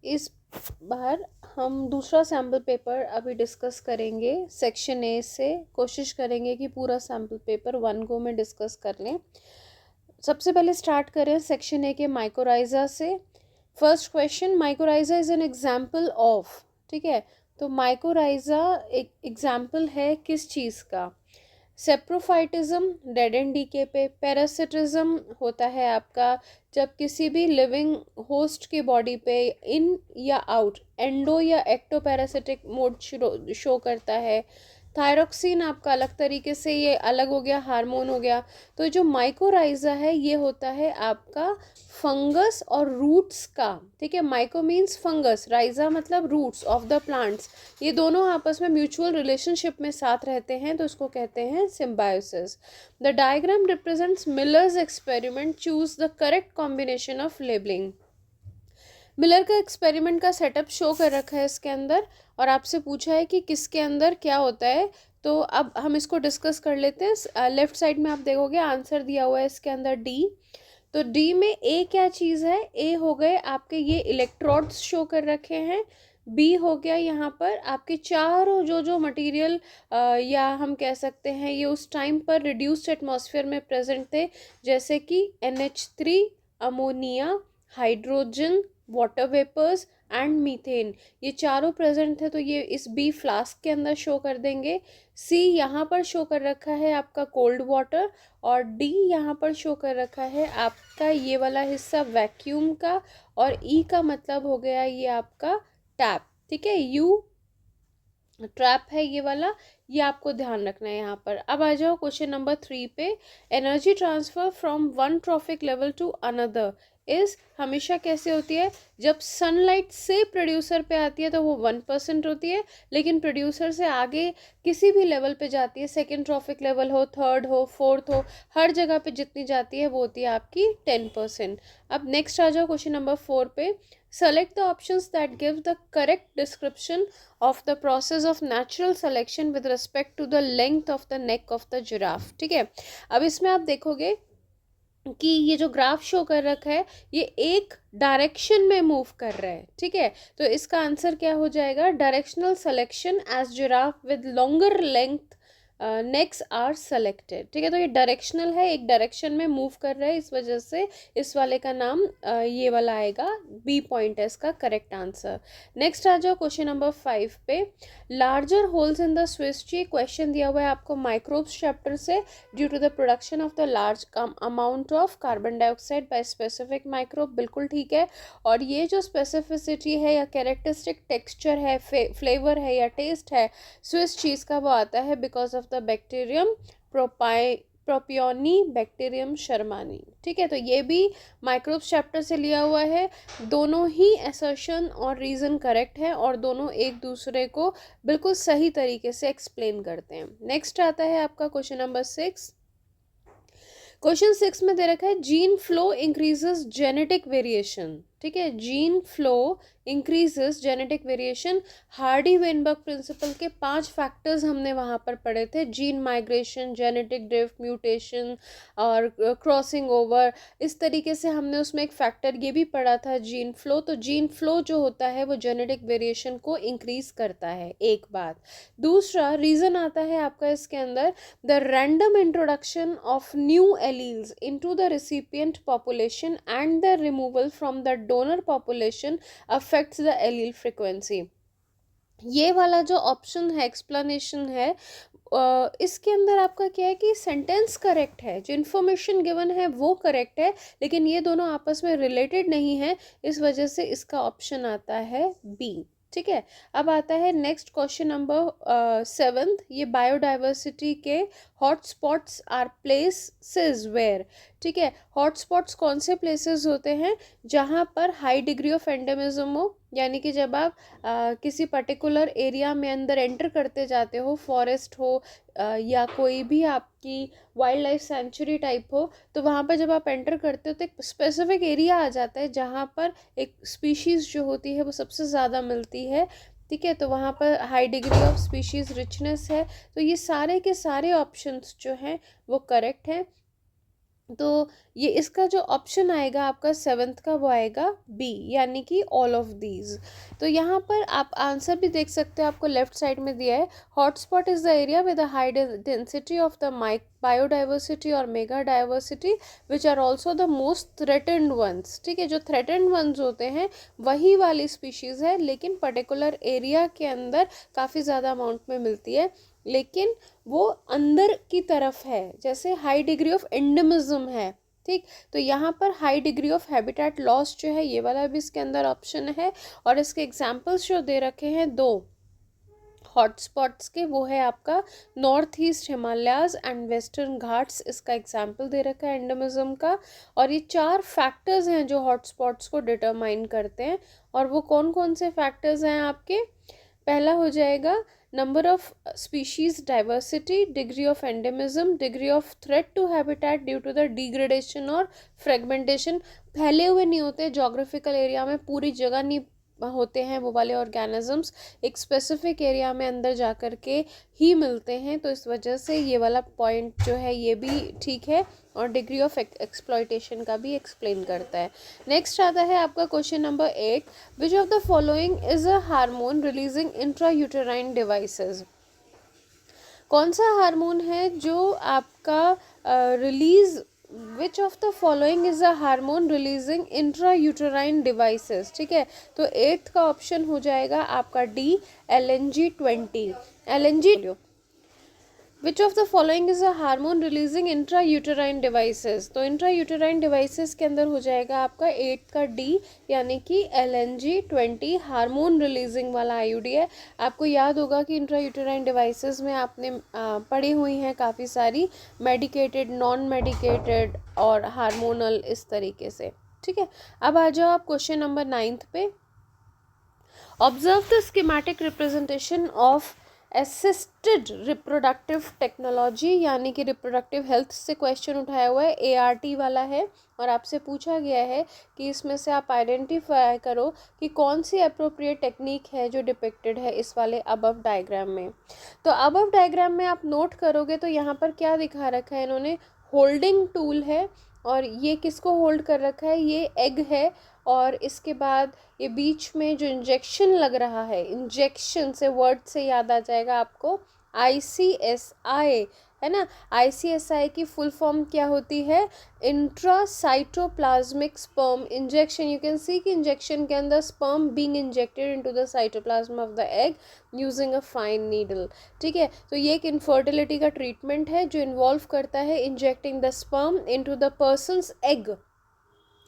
इस बार हम दूसरा सैम्पल पेपर अभी डिस्कस करेंगे सेक्शन ए से। कोशिश करेंगे कि पूरा सैम्पल पेपर वन गो में डिस्कस कर लें। सबसे पहले स्टार्ट करें सेक्शन ए के माइकोराइजा से। First question, mycorrhiza is an example of. ठीक है, तो माइकोराइजा एक एग्जाम्पल है किस चीज़ का? सेप्रोफाइटिज्म डेड एंड डीके पे। पैरासिटिज्म होता है आपका जब किसी भी लिविंग होस्ट की बॉडी पे इन या आउट एंडो या एक्टो पैरासिटिक मोड शो करता है। थायरोक्सिन आपका अलग तरीके से, ये अलग हो गया, हार्मोन हो गया। तो जो माइकोराइजा है ये होता है आपका फंगस और रूट्स का। ठीक है, माइको मीन्स फंगस, राइजा मतलब रूट्स ऑफ द प्लांट्स। ये दोनों आपस में म्यूचुअल रिलेशनशिप में साथ रहते हैं, तो इसको कहते हैं symbiosis. The diagram represents millers experiment, choose the correct combination of labelling. Miller का एक्सपेरिमेंट का सेटअप शो कर रखा है इसके अंदर, और आपसे पूछा है कि किसके अंदर क्या होता है। तो अब हम इसको डिस्कस कर लेते हैं। लेफ्ट साइड में आप देखोगे आंसर दिया हुआ है इसके अंदर डी। तो डी में ए क्या चीज़ है? ए हो गए आपके ये इलेक्ट्रोड्स शो कर रखे हैं। बी हो गया यहाँ पर आपके चारों जो जो मटेरियल या हम कह सकते हैं ये उस टाइम पर रिड्यूस्ड एटमॉस्फेयर में प्रेजेंट थे, जैसे कि NH3, ammonia, hydrogen, water vapours and methane, ये चारों प्रेजेंट थे, तो ये इस बी फ्लास्क के अंदर शो कर देंगे। सी यहाँ पर शो कर रखा है आपका कोल्ड वाटर, और डी यहाँ पर शो कर रखा है आपका ये वाला हिस्सा वैक्यूम का, और ई का मतलब हो गया ये आपका टैप। ठीक है, यू ट्रैप है ये वाला, ये आपको ध्यान रखना है यहाँ पर। अब आ जाओ क्वेश्चन नंबर 3 पे। Energy transfer from one trophic level to another is हमेशा कैसे होती है? जब सनलाइट से प्रोड्यूसर पे आती है तो वो 1% होती है, लेकिन प्रोड्यूसर से आगे किसी भी लेवल पे जाती है, सेकेंड ट्रॉफिक लेवल हो, थर्ड हो, फोर्थ हो, हर जगह पे जितनी जाती है वो होती है आपकी 10%। अब नेक्स्ट आ जाओ क्वेश्चन नंबर 4 पे। Select the options that give the correct description of the process of natural selection with respect to the length of the neck of the giraffe। ठीक है, अब इसमें आप देखोगे कि ये जो ग्राफ शो कर रखा है ये एक डायरेक्शन में मूव कर रहा है। ठीक है, तो इसका आंसर क्या हो जाएगा? Directional selection as giraffe with longer length necks are selected. ठीक है, तो ये डायरेक्शनल है, एक डायरेक्शन में मूव कर रहा है, इस वजह से इस वाले का नाम ये वाला आएगा। बी पॉइंट है इसका करेक्ट आंसर। नेक्स्ट आ जाओ क्वेश्चन नंबर 5 पे। Larger holes in the Swiss cheese, question दिया हुआ है आपको माइक्रोब्स चैप्टर से। Due to the production of the large amount of carbon dioxide by specific microbe, बिल्कुल ठीक है। और ये जो स्पेसिफिसिटी है या कैरेक्टरिस्टिक टेक्सचर है, फ्लेवर है या टेस्ट है स्विस चीज़ का, वो आता है because of the bacterium propionibacterium shermanii. ठीक है, तो ये भी माइक्रोब्स चैप्टर से लिया हुआ है। दोनों ही असर्शन और रीज़न करेक्ट है, और दोनों एक दूसरे को बिल्कुल सही तरीके से एक्सप्लेन करते हैं। नेक्स्ट आता है आपका क्वेश्चन नंबर 6। क्वेश्चन 6 में दे रखा है gene flow increases genetic variation. ठीक है, gene flow increases genetic variation. Hardy Weinberg principle के 5 फैक्टर्स हमने वहाँ पर पढ़े थे, gene migration, genetic drift, mutation और क्रॉसिंग ओवर। इस तरीके से हमने उसमें एक फैक्टर ये भी पढ़ा था जीन फ्लो। तो जीन फ्लो जो होता है वो जेनेटिक वेरिएशन को इंक्रीज करता है, एक बात। दूसरा रीज़न आता है आपका इसके अंदर, the random introduction of new alleles into the recipient population and the removal from the donor population affects the allele frequency. ये वाला जो ऑप्शन है, एक्सप्लेनेशन है, इसके अंदर आपका क्या है कि सेंटेंस करेक्ट है, जो इन्फॉर्मेशन गिवन है वो करेक्ट है, लेकिन ये दोनों आपस में रिलेटेड नहीं है, इस वजह से इसका ऑप्शन आता है बी। ठीक है, अब आता है नेक्स्ट क्वेश्चन नंबर 7। ये बायोडाइवर्सिटी के हॉटस्पॉट्स आर प्लेसेस वेयर। ठीक है, हॉटस्पॉट्स कौन से प्लेसेस होते हैं? जहाँ पर हाई डिग्री ऑफ एंडेमिज्म हो, यानी कि जब आप किसी पर्टिकुलर एरिया में अंदर एंटर करते जाते हो, फॉरेस्ट हो या कोई भी आपकी वाइल्ड लाइफ सेंचुरी टाइप हो, तो वहाँ पर जब आप एंटर करते हो तो एक स्पेसिफिक एरिया आ जाता है जहाँ पर एक स्पीशीज़ जो होती है वो सबसे ज़्यादा मिलती है। ठीक है, तो वहाँ पर high degree of species richness है। तो ये सारे के सारे ऑप्शंस जो हैं वो करेक्ट हैं। तो ये इसका जो ऑप्शन आएगा आपका सेवन्थ का वो आएगा बी, यानी कि ऑल ऑफ दीज। तो यहाँ पर आप आंसर भी देख सकते हो, आपको लेफ्ट साइड में दिया है hotspot is the area with the high density of the mike biodiversity और mega diversity which are also the most threatened ones. ठीक है, जो थ्रेटेंड वंस होते हैं वही वाली स्पीशीज़ है, लेकिन पर्टिकुलर एरिया के अंदर काफ़ी ज़्यादा अमाउंट में मिलती है, लेकिन वो अंदर की तरफ है, जैसे हाई डिग्री ऑफ एंडेमिज्म है। ठीक, तो यहाँ पर high degree of habitat loss जो है ये वाला भी इसके अंदर ऑप्शन है। और इसके एग्जांपल्स जो दे रखे हैं दो हॉटस्पॉट्स के, वो है आपका north east Himalayas and western Ghats, इसका एग्जाम्पल दे रखा है एंडेमिज्म का। और ये 4 फैक्टर्स हैं जो हॉटस्पॉट्स को डिटरमाइन करते हैं, और वो कौन कौन से फैक्टर्स हैं आपके। पहला हो जाएगा number of species diversity, degree of endemism, degree of threat to habitat due to the degradation और फ्रेगमेंटेशन। फैले हुए नहीं होते जोग्राफिकल एरिया में, पूरी जगह नहीं होते हैं वो वाले ऑर्गेनिजम्स, एक स्पेसिफिक एरिया में अंदर जा कर के ही मिलते हैं, तो इस वजह से ये वाला पॉइंट जो है ये भी ठीक है, और डिग्री ऑफ एक्सप्लॉयटेशन का भी एक्सप्लेन करता है। नेक्स्ट आता है आपका question number 8, which of the following is a hormone releasing intra uterine devices. कौन सा हार्मोन है जो आपका release which of the following is a hormone releasing intra uterine devices. ठीक है, तो 8th का ऑप्शन हो जाएगा आपका D, LNG-20। LNG which of the following is a hormone releasing intra uterine devices. तो इंट्रा यूटेराइन डिवाइसेस के अंदर हो जाएगा आपका 8 का डी, यानी कि LNG-20 हार्मोन रिलीजिंग वाला आईयूडी है। आपको याद होगा कि इंट्रा यूटेराइन डिवाइसेस में आपने पढ़ी हुई हैं काफ़ी सारी, मेडिकेटेड, नॉन मेडिकेटेड और हार्मोनल, इस तरीके से। ठीक है, अब आ जाओ आप क्वेश्चन नंबर 9 पे। Observe the schematic representation of assisted reproductive technology, यानी कि रिप्रोडक्टिव हेल्थ से क्वेश्चन उठाया हुआ है, ART वाला है, और आपसे पूछा गया है कि इसमें से आप आइडेंटिफाई करो कि कौन सी अप्रोप्रिएट टेक्निक है जो डिपिक्टेड है इस वाले अबव डायग्राम में। तो अबव डायग्राम में आप नोट करोगे तो यहाँ पर क्या दिखा रखा है इन्होंने, होल्डिंग टूल है, और ये किसको होल्ड कर रखा है, ये एग है, और इसके बाद ये बीच में जो इंजेक्शन लग रहा है, इंजेक्शन से वर्ड से याद आ जाएगा आपको ICSI, है ना। ICSI की फुल फॉर्म क्या होती है, intracytoplasmic sperm injection. You can see कि इंजेक्शन के अंदर sperm being injected into the cytoplasm of the egg using a fine needle. ठीक है, तो ये एक इनफर्टिलिटी का ट्रीटमेंट है जो इन्वॉल्व करता है injecting the sperm into the person's egg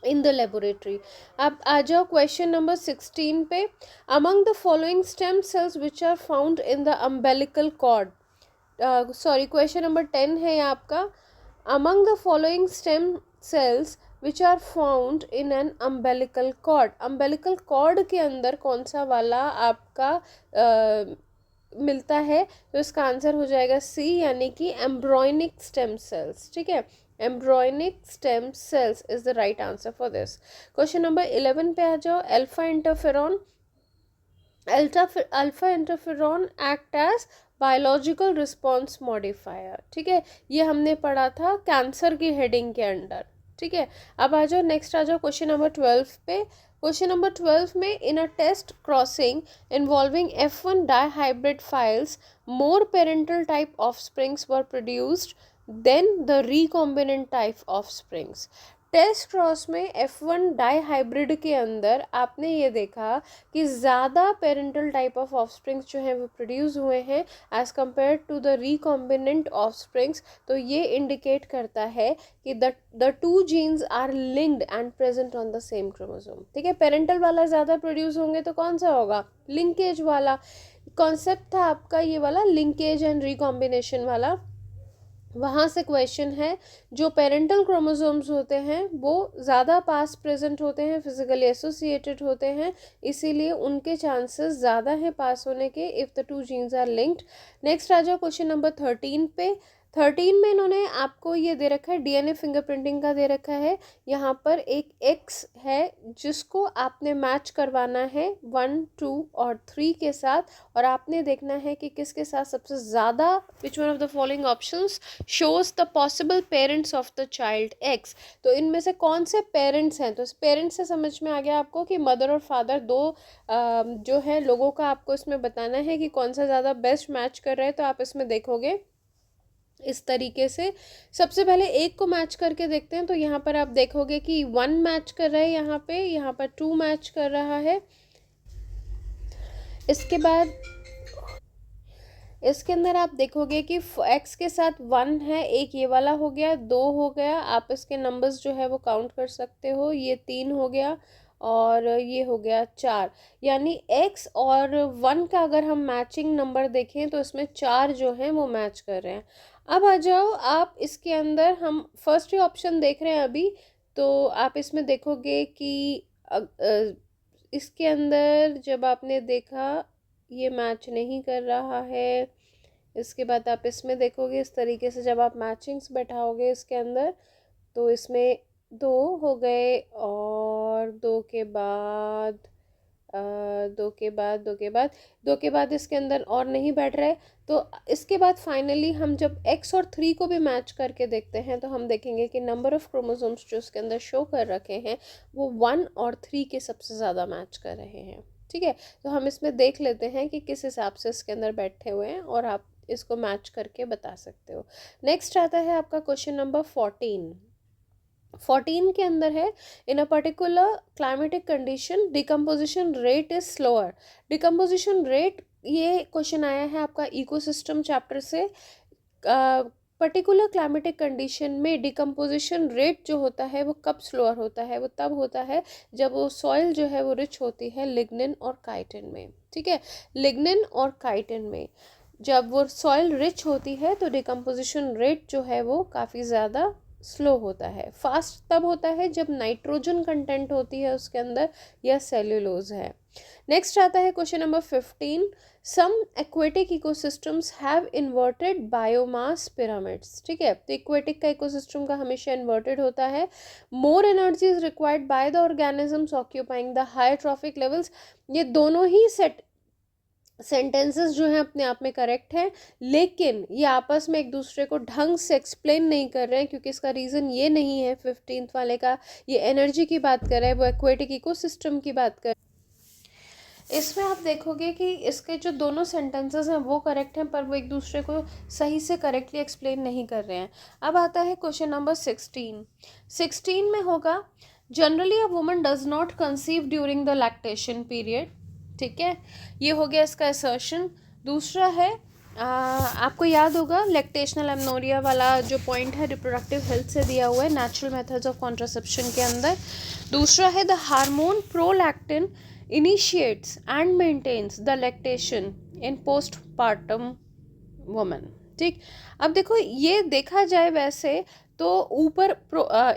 in the laboratory. अब आ जाओ क्वेश्चन नंबर 16 पे। Among the following stem cells which are found in the umbilical cord, sorry question number 10 है ये आपका। Among the following stem cells which are found in an umbilical cord, umbilical cord के अंदर कौन सा वाला आपका मिलता है, तो इसका आंसर हो जाएगा सी, यानी कि एम्ब्रॉयनिक स्टेम सेल्स। ठीक है, embryonic stem cells is the right answer for this. Question number 11 पे आ जाओ। Alpha interferon act as biological response modifier. ठीक है, ये हमने पढ़ा था कैंसर की हेडिंग के अंडर। ठीक है, अब आ जाओ नेक्स्ट, आ जाओ क्वेश्चन नंबर 12 पे। क्वेश्चन नंबर 12 में, in a test crossing involving F1 dihybrid files more parental type offsprings were produced than the recombinant type offsprings. Test cross में F1 डाइहाइब्रिड के अंदर आपने ये देखा कि ज़्यादा पेरेंटल टाइप ऑफ ऑफस्प्रिंग्स जो हैं वो प्रोड्यूस हुए हैं as compare to the recombinant offsprings. तो ये इंडिकेट करता है कि the two genes are linked and present on the same chromosome. ठीक है, पेरेंटल वाला ज़्यादा प्रोड्यूस होंगे तो कौन सा होगा, लिंकेज वाला। कॉन्सेप्ट था आपका ये वाला लिंकेज एंड रिकॉम्बिनेशन वाला, वहाँ से क्वेश्चन है। जो पेरेंटल क्रोमोसोम्स होते हैं वो ज़्यादा पास प्रेजेंट होते हैं, फिजिकली एसोसिएटेड होते हैं, इसीलिए उनके चांसेस ज़्यादा हैं पास होने के if the two genes are linked. Next आ जाओ क्वेश्चन नंबर 13 पे। 13 में इन्होंने आपको ये दे रखा है, डीएनए फिंगरप्रिंटिंग का दे रखा है। यहाँ पर एक एक्स है जिसको आपने मैच करवाना है 1, 2 और 3 के साथ, और आपने देखना है कि किसके साथ सबसे ज़्यादा, which one of the following options shows the possible parents of the child x. तो इनमें से कौन से पेरेंट्स हैं, तो इस पेरेंट्स से समझ में आ गया आपको कि मदर और फादर दो जो है लोगों का आपको इसमें बताना है कि कौन सा ज़्यादा बेस्ट मैच कर रहा है। तो आप इसमें देखोगे इस तरीके से, सबसे पहले एक को मैच करके देखते हैं। तो यहाँ पर आप देखोगे कि 1 मैच कर रहा है, यहाँ पर 2 मैच कर रहा है। इसके बाद इसके अंदर आप देखोगे कि x के साथ 1 है, एक ये वाला हो गया, 2 हो गया, आप इसके नंबर्स जो है वो काउंट कर सकते हो, ये 3 हो गया और ये हो गया 4। यानी x और 1 का अगर हम मैचिंग नंबर देखें तो इसमें 4 जो हैं वो मैच कर रहे हैं। अब आ जाओ आप इसके अंदर, हम फर्स्ट ही ऑप्शन देख रहे हैं अभी, तो आप इसमें देखोगे कि इसके अंदर जब आपने देखा ये मैच नहीं कर रहा है। इसके बाद आप इसमें देखोगे इस तरीके से, जब आप मैचिंग्स बैठाओगे इसके अंदर तो इसमें 2 हो गए और 2 के बाद इसके अंदर और नहीं बैठ रहे। तो इसके बाद फाइनली हम जब x और 3 को भी मैच करके देखते हैं तो हम देखेंगे कि नंबर ऑफ क्रोमोसोम्स जो इसके अंदर शो कर रखे हैं वो 1 और 3 के सबसे ज़्यादा मैच कर रहे हैं। ठीक है, तो हम इसमें देख लेते हैं कि किस हिसाब से इसके अंदर बैठे हुए हैं और आप इसको मैच करके बता सकते हो। नेक्स्ट आता है आपका क्वेश्चन नंबर 14 के अंदर है, in a particular climatic condition decomposition rate is slower. Decomposition rate, ये क्वेश्चन आया है आपका इकोसिस्टम चैप्टर से। पर्टिकुलर क्लाइमेटिक कंडीशन में डिकम्पोजिशन रेट जो होता है वो कब स्लोअर होता है, वो तब होता है जब वो सॉइल जो है वो रिच होती है लिग्निन और काइटिन में। ठीक है, लिग्निन और काइटिन में जब वो सॉइल रिच होती है तो डिकम्पोजिशन रेट जो है वो काफ़ी ज़्यादा स्लो होता है। फास्ट तब होता है जब नाइट्रोजन कंटेंट होती है उसके अंदर या सेल्यूलोज है। नेक्स्ट आता है question number 15, some aquatic ecosystems have inverted biomass pyramids. ठीक है, तो इक्वेटिक का इकोसिस्टम का हमेशा इन्वर्टेड होता है। More energy is required by the organisms occupying the high trophic levels. ये दोनों ही सेंटेंसेस जो हैं अपने आप में करेक्ट हैं, लेकिन ये आपस में एक दूसरे को ढंग से एक्सप्लेन नहीं कर रहे हैं, क्योंकि इसका रीज़न ये नहीं है 15th वाले का, ये एनर्जी की बात कर रहा है, वो एक्वेटिक इकोसिस्टम की बात कर। इसमें आप देखोगे कि इसके जो दोनों सेंटेंसेस हैं वो करेक्ट हैं, पर वो एक दूसरे को सही से करेक्टली एक्सप्लेन नहीं कर रहे हैं। अब आता है क्वेश्चन नंबर 16 में होगा, generally a woman does not conceive during the lactation period. ठीक है, ये हो गया इसका असर्शन। दूसरा है आपको याद होगा लैक्टेशनल एमनोरिया वाला जो पॉइंट है रिप्रोडक्टिव हेल्थ से दिया हुआ है नेचुरल मेथड्स ऑफ कॉन्ट्रासेप्शन के अंदर। दूसरा है the hormone prolactin initiates and maintains the lactation in postpartum woman। ठीक, अब देखो ये देखा जाए वैसे तो ऊपर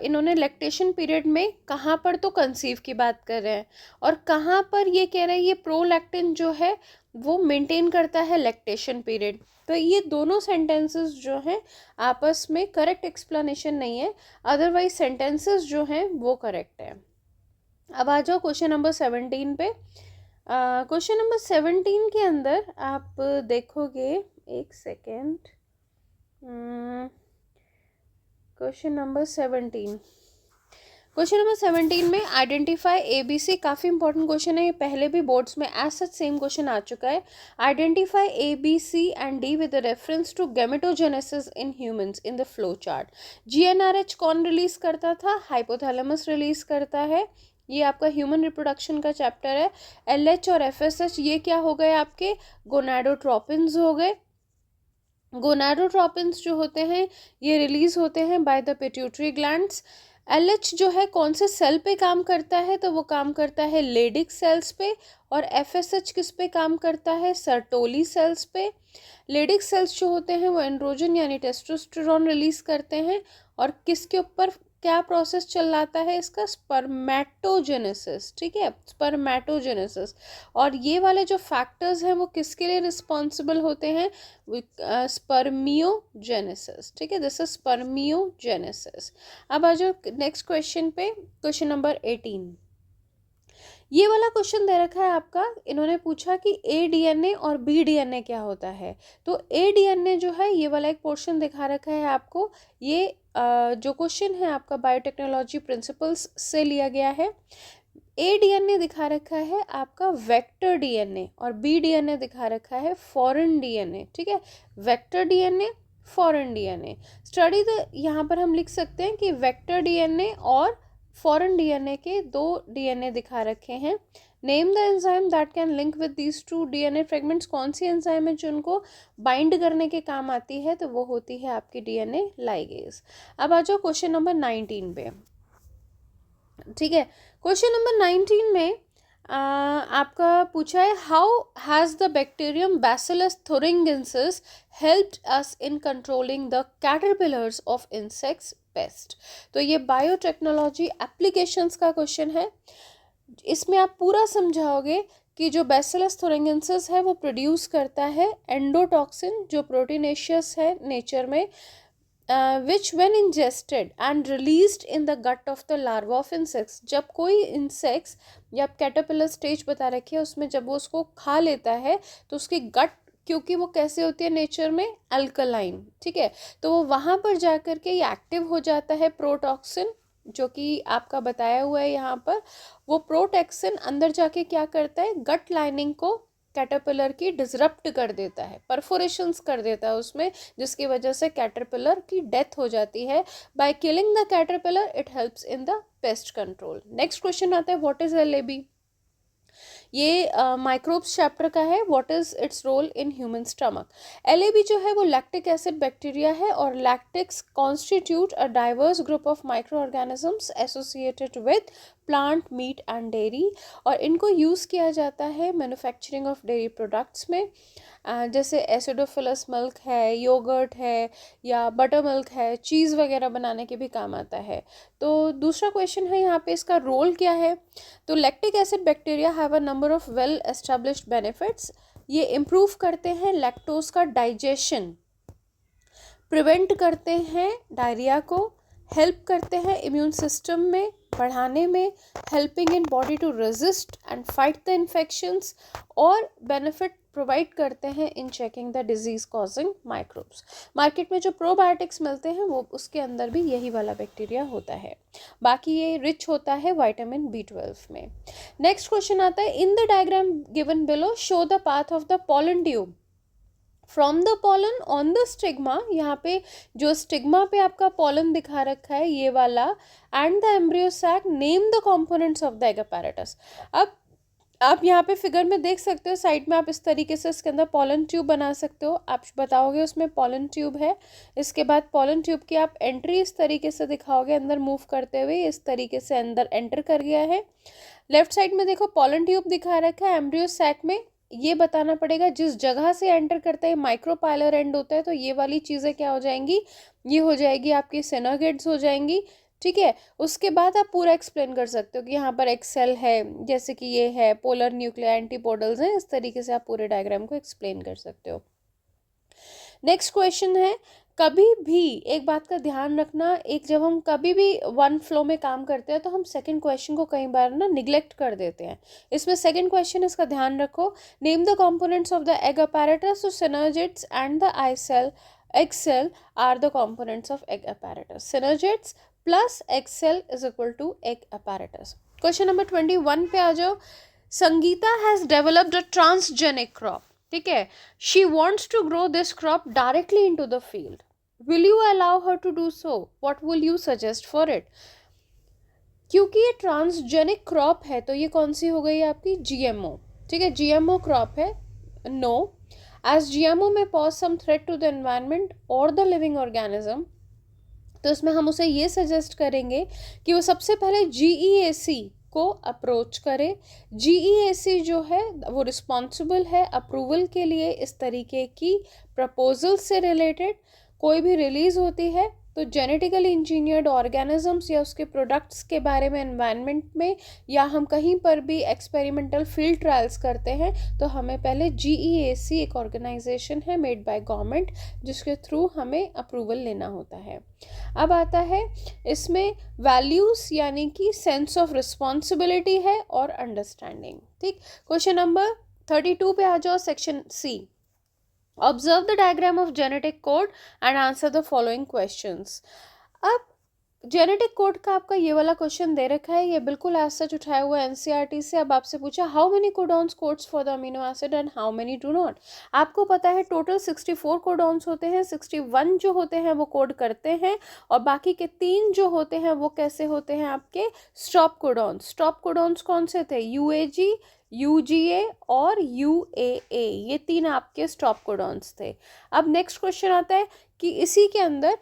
इन्होंने लैक्टेशन पीरियड में कहाँ पर तो कंसीव की बात कर रहे हैं और कहाँ पर ये कह रहे हैं ये प्रोलैक्टिन जो है वो मेंटेन करता है लैक्टेशन पीरियड। तो ये दोनों सेंटेंसेस जो हैं आपस में करेक्ट एक्सप्लेनेशन नहीं है, अदरवाइज सेंटेंसेस जो हैं वो करेक्ट है। अब आ जाओ क्वेश्चन नंबर 17 पे। क्वेश्चन नंबर 17 के अंदर आप देखोगे, एक सेकेंड, क्वेश्चन नंबर 17 में आइडेंटिफाई ABC, काफ़ी इंपॉर्टेंट क्वेश्चन है, ये पहले भी बोर्ड्स में एज सच सेम क्वेश्चन आ चुका है। Identify ABC and D with reference to gametogenesis in humans in the flow chart. GnRH कौन रिलीज करता था? हाइपोथैलेमस रिलीज करता है। ये आपका ह्यूमन रिप्रोडक्शन का चैप्टर है। LH और FSH ये क्या हो गए आपके? गोनाडोट्रोपिन्स हो गए। गोनाडोट्रोपिन्स जो होते हैं ये रिलीज होते हैं by the pituitary glands. LH जो है कौन से सेल पे काम करता है? तो वो काम करता है लेडिक सेल्स पे। और FSH किस पे काम करता है? सर्टोली सेल्स पे। लेडिक सेल्स जो होते हैं वो एंड्रोजन यानी टेस्टोस्टेरोन रिलीज करते हैं और किसके ऊपर क्या प्रोसेस चलाता है इसका? स्पर्मेटोजेनेसिस, ठीक है, स्पर्मेटोजेनेसिस। और ये वाले जो फैक्टर्स हैं वो किसके लिए रिस्पॉन्सिबल होते हैं? स्पर्मियोजेनेसिस, ठीक है, दिस इज स्पर्मियोजेनेसिस। अब आ जाओ नेक्स्ट क्वेश्चन पे, क्वेश्चन नंबर 18। ये वाला क्वेश्चन दे रखा है आपका, इन्होंने पूछा कि ADNA और BDNA क्या होता है। तो ADNA जो है, ये वाला एक पोर्शन दिखा रखा है आपको, ये जो क्वेश्चन है आपका बायोटेक्नोलॉजी प्रिंसिपल्स से लिया गया है। ADNA दिखा रखा है आपका वेक्टर DNA और BDNA दिखा रखा है फॉरेन DNA, ठीक है, vector DNA, foreign DNA। Study the, यहाँ पर हम लिख सकते हैं कि वेक्टर DNA और फॉरेन DNA के 2 DNA दिखा रखे हैं। Name the enzyme that can link with these 2 DNA fragments. कौन सी एंजाइम है जो उनको बाइंड करने के काम आती है? तो वो होती है आपकी DNA लाइगेज। अब आ जाओ क्वेश्चन नंबर 19 पे, ठीक है। क्वेश्चन नंबर 19 में आपका पूछा है, how has the bacterium bacillus thuringiensis helped us in controlling the caterpillars of insects pest। तो ये बायोटेक्नोलॉजी एप्लीकेशंस का क्वेश्चन है। इसमें आप पूरा समझाओगे कि जो बैसिलस thuringiensis है वो प्रोड्यूस करता है एंडोटॉक्सिन, जो प्रोटीनेशियस है नेचर में, which when ingested and released in the gut of the larva of insects। जब कोई insects या caterpillar stage बता रखी है उसमें जब वो उसको खा लेता है तो उसकी गट, क्योंकि वो कैसे होती है नेचर में, अल्कलाइन, ठीक है, तो वो वहाँ पर जा कर के ये एक्टिव हो जाता है प्रोटॉक्सिन, जो कि आपका बताया हुआ है यहाँ पर। वो प्रोटॉक्सिन अंदर जाके क्या करता है, गट लाइनिंग को कैटरपिलर की डिसरप्ट कर देता है, परफोरेशंस कर देता है उसमें, जिसकी वजह से कैटरपिलर की डेथ हो जाती है। By killing the caterpillar it helps in the pest control. Next question आता है, व्हाट इज LAB। ये माइक्रोब्स चैप्टर का है, what is its role in human stomach. LAB जो है वो लैक्टिक एसिड बैक्टीरिया है और lactics constitute a diverse group of micro organisms associated with plant meat and dairy. और इनको यूज़ किया जाता है मैन्युफैक्चरिंग ऑफ डेयरी प्रोडक्ट्स में, जैसे एसिडोफिलस मिल्क है, योगर्ट है, या बटर मिल्क है, चीज़ वगैरह बनाने के भी काम आता है। तो दूसरा क्वेश्चन है यहाँ पे, इसका रोल क्या है। तो lactic acid bacteria have a number of well established benefits. ये इम्प्रूव करते हैं लैक्टोज का डाइजेशन, प्रिवेंट करते हैं डायरिया को, हेल्प करते हैं इम्यून सिस्टम में बढ़ाने में, helping in body to resist and fight the infections, और बेनिफिट प्रोवाइड करते हैं in checking the disease causing microbes. Market में जो प्रोबायोटिक्स मिलते हैं वो उसके अंदर भी यही वाला बैक्टीरिया होता है। बाकी ये रिच होता है विटामिन B12 में। नेक्स्ट क्वेश्चन आता है, in the diagram given below show the path of the pollen tube from the pollen on the stigma. यहाँ पे जो स्टिग्मा पे आपका पॉलन दिखा रखा है ये वाला, and the embryo sac, name the components of the egg apparatus। अब आप यहाँ पे फिगर में देख सकते हो, साइड में आप इस तरीके से इसके अंदर पॉलन ट्यूब बना सकते हो। आप बताओगे उसमें पॉलन ट्यूब है, इसके बाद पॉलन ट्यूब की आप एंट्री इस तरीके से दिखाओगे, अंदर मूव करते हुए इस तरीके से अंदर एंटर कर गया है। लेफ्ट साइड में देखो पॉलन ट्यूब दिखा रखा है, एम्ब्रियो सैक में ये बताना पड़ेगा जिस जगह से एंटर करता है माइक्रोपाइलर एंड होता है, तो ये वाली चीज़ें क्या हो जाएंगी, ये हो जाएगी आपकी सिनोगेट्स हो जाएंगी, ठीक है। उसके बाद आप पूरा एक्सप्लेन कर सकते हो कि यहाँ पर एक सेल है, जैसे कि ये है पोलर न्यूक्लिया एंटीपोडल्स हैं, इस तरीके से आप पूरे डायग्राम को एक्सप्लेन कर सकते हो। नेक्स्ट क्वेश्चन है, कभी भी एक बात का ध्यान रखना, एक जब हम कभी भी वन फ्लो में काम करते हैं तो हम सेकंड क्वेश्चन को कई बार ना निग्लेक्ट कर देते हैं। इसमें सेकंड क्वेश्चन इसका ध्यान रखो, name the components of the egg apparatus। तो synergids and the egg cell are the components of egg apparatus। synergids plus egg cell is equal to egg apparatus। Question number 21 पे आ जाओ, Sangeeta has developed a transgenic crop, ठीक है, she wants to grow this crop directly into the field, will you allow her to do so, what will you suggest for it. क्योंकि ये transgenic crop है तो ये कौन सी हो गई आपकी, GMO, ठीक है, GMO क्रॉप है। No, as GMO may pose some threat to the environment और द लिविंग ऑर्गेनिज्म, तो इसमें हम उसे ये सजेस्ट करेंगे कि वो सबसे पहले GEAC को अप्रोच करे। GEAC जो है वो रिस्पॉन्सिबल है अप्रूवल के लिए इस तरीके की प्रपोजल से रिलेटेड। कोई भी रिलीज होती है तो जेनेटिकली इंजीनियर्ड ऑर्गेनिजम्स या उसके प्रोडक्ट्स के बारे में एनवायरनमेंट में या हम कहीं पर भी एक्सपेरिमेंटल फील्ड ट्रायल्स करते हैं तो हमें पहले GEAC एक ऑर्गेनाइजेशन है मेड बाय गवर्नमेंट, जिसके थ्रू हमें अप्रूवल लेना होता है। अब आता है इसमें वैल्यूज यानी कि सेंस ऑफ रिस्पॉन्सिबिलिटी है और अंडरस्टैंडिंग। ठीक, क्वेश्चन नंबर 32 पे आ जाओ, section C। Observe the diagram of genetic code and answer the following questions। अब जेनेटिक कोड का आपका ये वाला क्वेश्चन दे रखा है, ये बिल्कुल एज सच उठाया हुआ है NCERT से। अब आपसे पूछा how many codons codes for the amino acid and how many do not. आपको पता है टोटल 64 कोडॉन्स होते हैं, 61 जो होते हैं वो कोड करते हैं और बाकी के 3 जो होते हैं वो कैसे होते हैं आपके स्टॉप कोडॉन्स। स्टॉप कोडॉन्स कौन से थे? UAG, UGA और UAA, ये 3 आपके स्टॉप कोडॉन्स थे। अब नेक्स्ट क्वेश्चन आता है कि इसी के अंदर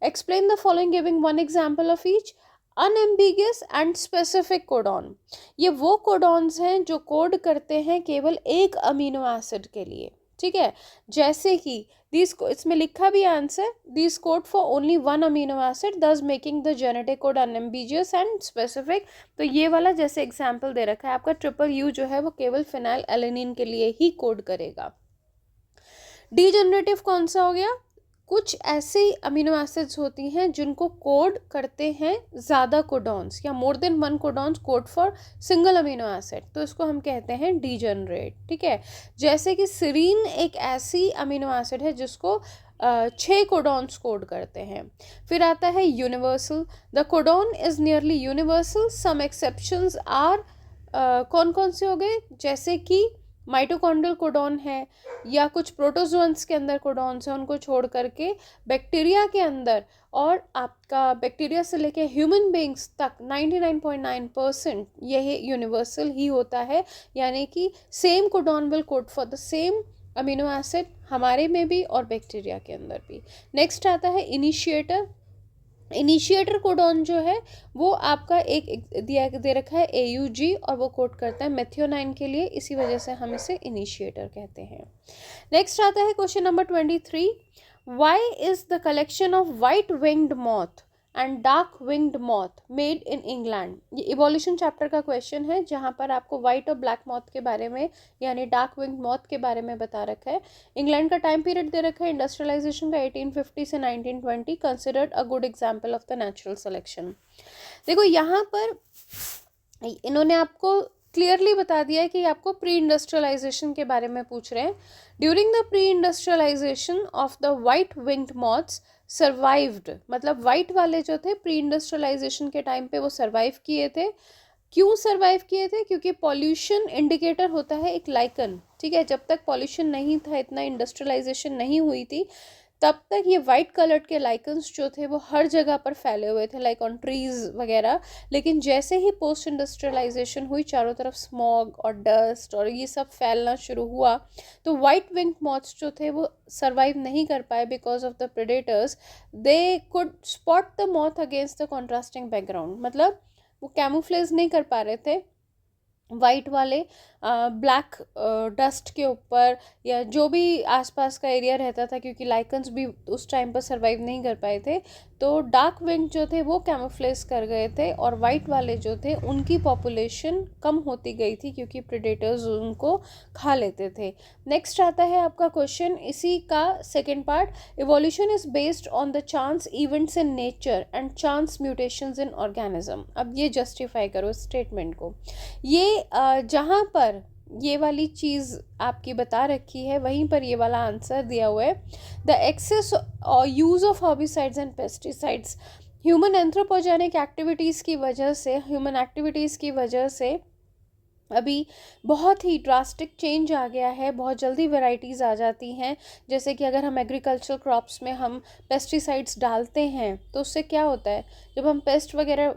explain the following giving one example of each। unambiguous and specific codon, ये वो कोडॉन्स हैं जो कोड करते हैं केवल एक अमीनो एसिड के लिए। ठीक है, जैसे कि इसमें लिखा भी answer, this code for only one amino acid thus making the genetic code unambiguous and specific. तो ये वाला जैसे एग्जाम्पल दे रखा है आपका ट्रिपल U जो है वो केवल फिनाइल एलेनिन के लिए ही कोड करेगा। डीजेनरेटिव कौन सा हो गया? कुछ ऐसे अमीनो एसिड्स होती हैं जिनको कोड करते हैं ज़्यादा कोडॉन्स या more than one codons code for single amino acid, तो इसको हम कहते हैं डीजेनरेट। ठीक है, जैसे कि सीरीन एक ऐसी अमीनो एसिड है जिसको 6 कोडॉन्स कोड करते हैं। फिर आता है universal, the codon is nearly universal, some exceptions are कौन कौन से हो गए? जैसे कि माइटोकॉन्ड्रियल कोडॉन है या कुछ प्रोटोजोन्स के अंदर कोडॉन्स हैं, उनको छोड़ करके बैक्टीरिया के अंदर और आपका बैक्टीरिया से लेके ह्यूमन बींग्स तक 99.9% यही यूनिवर्सल ही होता है, यानी कि same codon will code for the same amino acid हमारे में भी और बैक्टीरिया के अंदर भी। नेक्स्ट आता है इनिशिएटर। इनिशिएटर कोडॉन जो है वो आपका एक दे रखा है AUG और वो कोड करता है मेथियोनाइन के लिए, इसी वजह से हम इसे इनिशिएटर कहते हैं। नेक्स्ट आता है question number 23। Why is the collection of white winged moth and dark winged moth made in England? ये इवोल्यूशन चैप्टर का क्वेश्चन है जहाँ पर आपको वाइट और ब्लैक मॉथ के बारे में यानी डार्क विंग्ड मॉथ के बारे में बता रखा है। इंग्लैंड का टाइम पीरियड दे रखा है इंडस्ट्रियलाइजेशन का 1850 से 1920, considered a good example of the natural selection. देखो यहाँ पर इन्होंने आपको क्लियरली बता दिया है कि आपको प्री इंडस्ट्रियलाइजेशन के बारे में पूछ रहे हैं। During the pre industrialisation of the white winged moths survived, मतलब वाइट वाले जो थे प्री इंडस्ट्रियलाइजेशन के टाइम पे वो सर्वाइव किए थे। क्यों सर्वाइव किए थे? क्योंकि पॉल्यूशन इंडिकेटर होता है एक लाइकन। ठीक है, जब तक पॉल्यूशन नहीं था, इतना इंडस्ट्रियलाइजेशन नहीं हुई थी, तब तक ये वाइट कलर्ड के लाइकन्स जो थे वो हर जगह पर फैले हुए थे, लाइक ऑन ट्रीज वगैरह। लेकिन जैसे ही पोस्ट इंडस्ट्रियलाइजेशन हुई, चारों तरफ स्मॉग और डस्ट और ये सब फैलना शुरू हुआ, तो वाइट विंग्ड मॉथ्स जो थे वो सर्वाइव नहीं कर पाए because of the predators. They could spot the moth against the contrasting background, मतलब वो कैमोफ्लेज नहीं कर पा रहे थे वाइट वाले ब्लैक डस्ट के ऊपर या जो भी आसपास का एरिया रहता था, क्योंकि लाइकन्स भी उस टाइम पर सर्वाइव नहीं कर पाए थे। तो डार्क विंग जो थे वो कैमोफ्लेज कर गए थे और वाइट वाले जो थे उनकी पॉपुलेशन कम होती गई थी क्योंकि प्रेडेटर्स उनको खा लेते थे। नेक्स्ट आता है आपका क्वेश्चन, इसी का second part, evolution is based on the chance events in nature and chance mutations in organism. अब ये जस्टिफाई करो स्टेटमेंट को। ये जहाँ पर ये वाली चीज़ आपकी बता रखी है वहीं पर ये वाला आंसर दिया हुआ है। द एक्सेस और use of herbicides and pesticides human anthropogenic activities की वजह से, ह्यूमन एक्टिविटीज़ की वजह से अभी बहुत ही ड्रास्टिक चेंज आ गया है, बहुत जल्दी वैरायटीज़ आ जाती हैं। जैसे कि अगर हम एग्रीकल्चर क्रॉप्स में हम पेस्टिसाइड्स डालते हैं तो उससे क्या होता है, जब हम पेस्ट वगैरह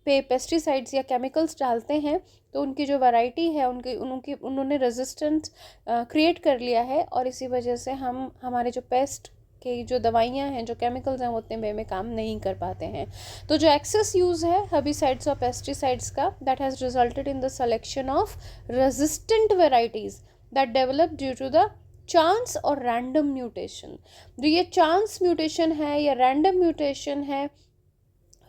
पे पेस्टिसाइड्स या केमिकल्स डालते हैं तो उनकी जो वैरायटी है उन्होंने रेजिस्टेंस क्रिएट कर लिया है और इसी वजह से हम हमारे जो पेस्ट के जो दवाइयाँ हैं, जो केमिकल्स हैं, वो उतने वे में काम नहीं कर पाते हैं। तो जो एक्सेस यूज़ है हर्बिसाइड्स और पेस्टिसाइड्स का, that has resulted in the selection of resistant varieties that develop due to the chance और रैंडम म्यूटेशन। जो ये चांस म्यूटेशन है या रैंडम म्यूटेशन है,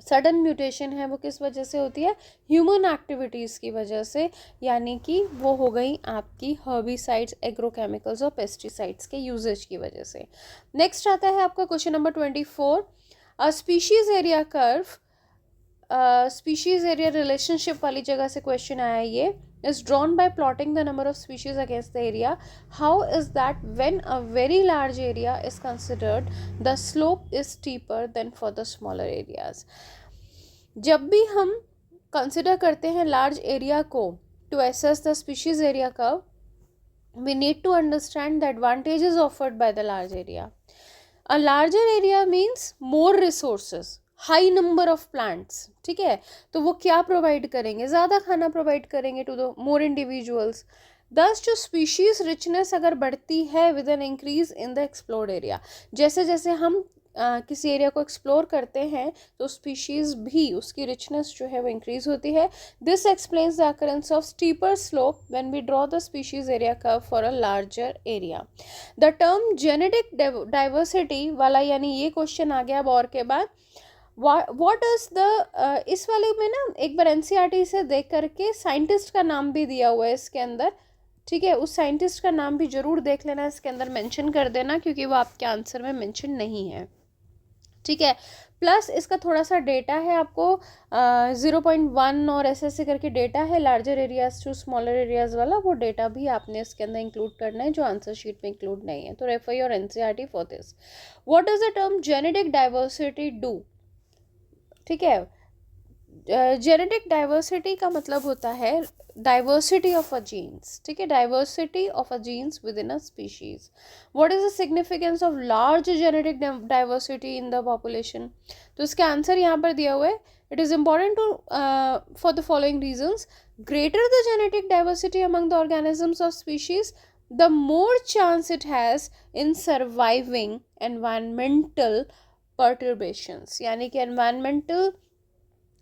सडन म्यूटेशन है, वो किस वजह से होती है? ह्यूमन एक्टिविटीज़ की वजह से, यानी कि वो हो गई आपकी हर्बिसाइड्स, एग्रोकेमिकल्स और पेस्टिसाइड्स के यूजेज की वजह से। नेक्स्ट आता है आपका question number 24, a species area curve, species area relationship वाली जगह से क्वेश्चन आया ये, is drawn by plotting the number of species against the area. How is that when a very large area is considered, the slope is steeper than for the smaller areas? जब भी हम consider करते हैं large area को to assess the species area curve, we need to understand the advantages offered by the large area. A larger area means more resources, high number of plants, ठीक है, तो वो क्या प्रोवाइड करेंगे? ज़्यादा खाना प्रोवाइड करेंगे टू द मोर इंडिविजुअल्स। दस जो स्पीशीज रिचनेस अगर बढ़ती है with an increase in the explored area, जैसे जैसे हम किसी एरिया को एक्सप्लोर करते हैं तो स्पीशीज भी, उसकी रिचनेस जो है वो इंक्रीज होती है। This explains the occurrence of steeper slope when we draw the species area curve for a larger area. The term genetic diversity वाला, यानी ये क्वेश्चन आ गया अब और के बाद, what is the इस वाले में ना एक बार एनसीईआरटी से देख करके साइंटिस्ट का नाम भी दिया हुआ है इसके अंदर, ठीक है, उस साइंटिस्ट का नाम भी जरूर देख लेना, इसके अंदर मेंशन कर देना क्योंकि वो आपके आंसर में मेंशन नहीं है, ठीक है। प्लस इसका थोड़ा सा डेटा है आपको 0.1 और ऐसे करके डेटा है larger areas to smaller areas वाला, वो डेटा भी आपने इसके अंदर इंक्लूड करना है जो आंसर शीट में इंक्लूड नहीं है। तो refer your NCERT for this. What does the term genetic diversity do, ठीक है, जेनेटिक डाइवर्सिटी का मतलब होता है डाइवर्सिटी ऑफ अ जीन्स, ठीक है, diversity of a genes within a species. What is the significance of large genetic diversity in the population? तो इसका आंसर यहाँ पर दिया हुआ है, it is important to for the following reasons, greater the genetic diversity among the organisms of species, the more chance it has in surviving environmental perturbations, यानी कि environmental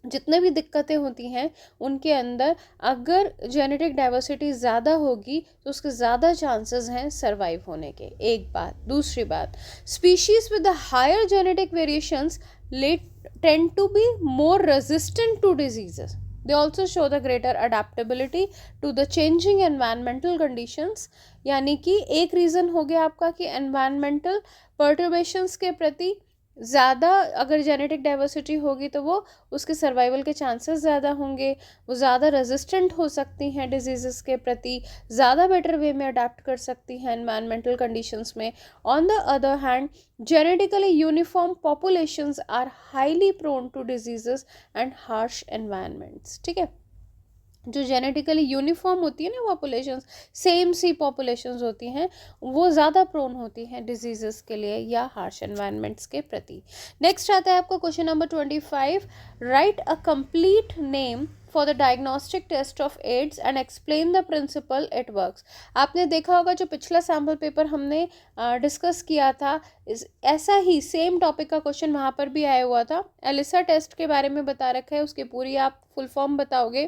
जितने भी दिक्कतें होती हैं उनके अंदर अगर जेनेटिक डाइवर्सिटी ज़्यादा होगी तो उसके ज़्यादा चांसेस हैं सरवाइव होने के। एक बात, दूसरी बात, species with the higher genetic variations tend to be more resistant to diseases. They also show the greater adaptability to the changing environmental conditions, यानी कि एक रीज़न हो गया आपका कि environmental perturbations के प्रति ज़्यादा अगर जेनेटिक डाइवर्सिटी होगी तो वो उसके सर्वाइवल के चांसेस ज़्यादा होंगे, वो ज़्यादा रेजिस्टेंट हो सकती हैं डिजीज़ के प्रति, ज़्यादा बेटर वे में अडेप्ट कर सकती हैं एनवायरमेंटल कंडीशंस में। On the other hand genetically uniform populations are highly prone to diseases and harsh environments, ठीक है। जो जेनेटिकली यूनिफॉर्म होती है ना पॉपुलेशंस, सेम सी पॉपुलेशंस होती हैं, वो ज़्यादा प्रोन होती हैं डिजीजेस के लिए या हार्श एनवायरनमेंट्स के प्रति। नेक्स्ट आता है आपको question number 25, write a complete name for the diagnostic test of AIDS and explain the principle it works. आपने देखा होगा जो पिछला सैम्पल पेपर हमने डिस्कस किया था, ऐसा ही सेम टॉपिक का क्वेश्चन वहाँ पर भी आया हुआ था। एलिसा टेस्ट के बारे में बता रखा है, उसकी पूरी आप फुल फॉर्म बताओगे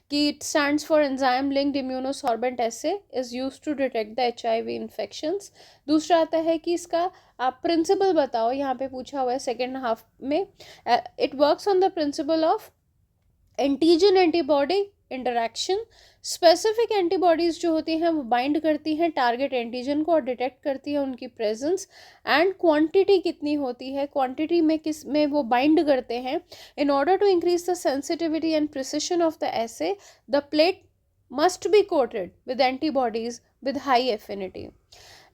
कि it stands for enzyme linked immunosorbent assay, is used to detect the HIV infections. दूसरा आता है कि इसका आप प्रिंसिपल बताओ, यहाँ पे पूछा हुआ है सेकेंड हाफ में। It works on the principle of antigen antibody interaction. Specific antibodies जो होती हैं वो बाइंड करती हैं टारगेट एंटीजन को और डिटेक्ट करती है उनकी प्रेजेंस, एंड क्वांटिटी कितनी होती है, क्वांटिटी में किस में वो बाइंड करते हैं। In order to increase the sensitivity and precision of the assay, the plate must be coated with antibodies with high affinity.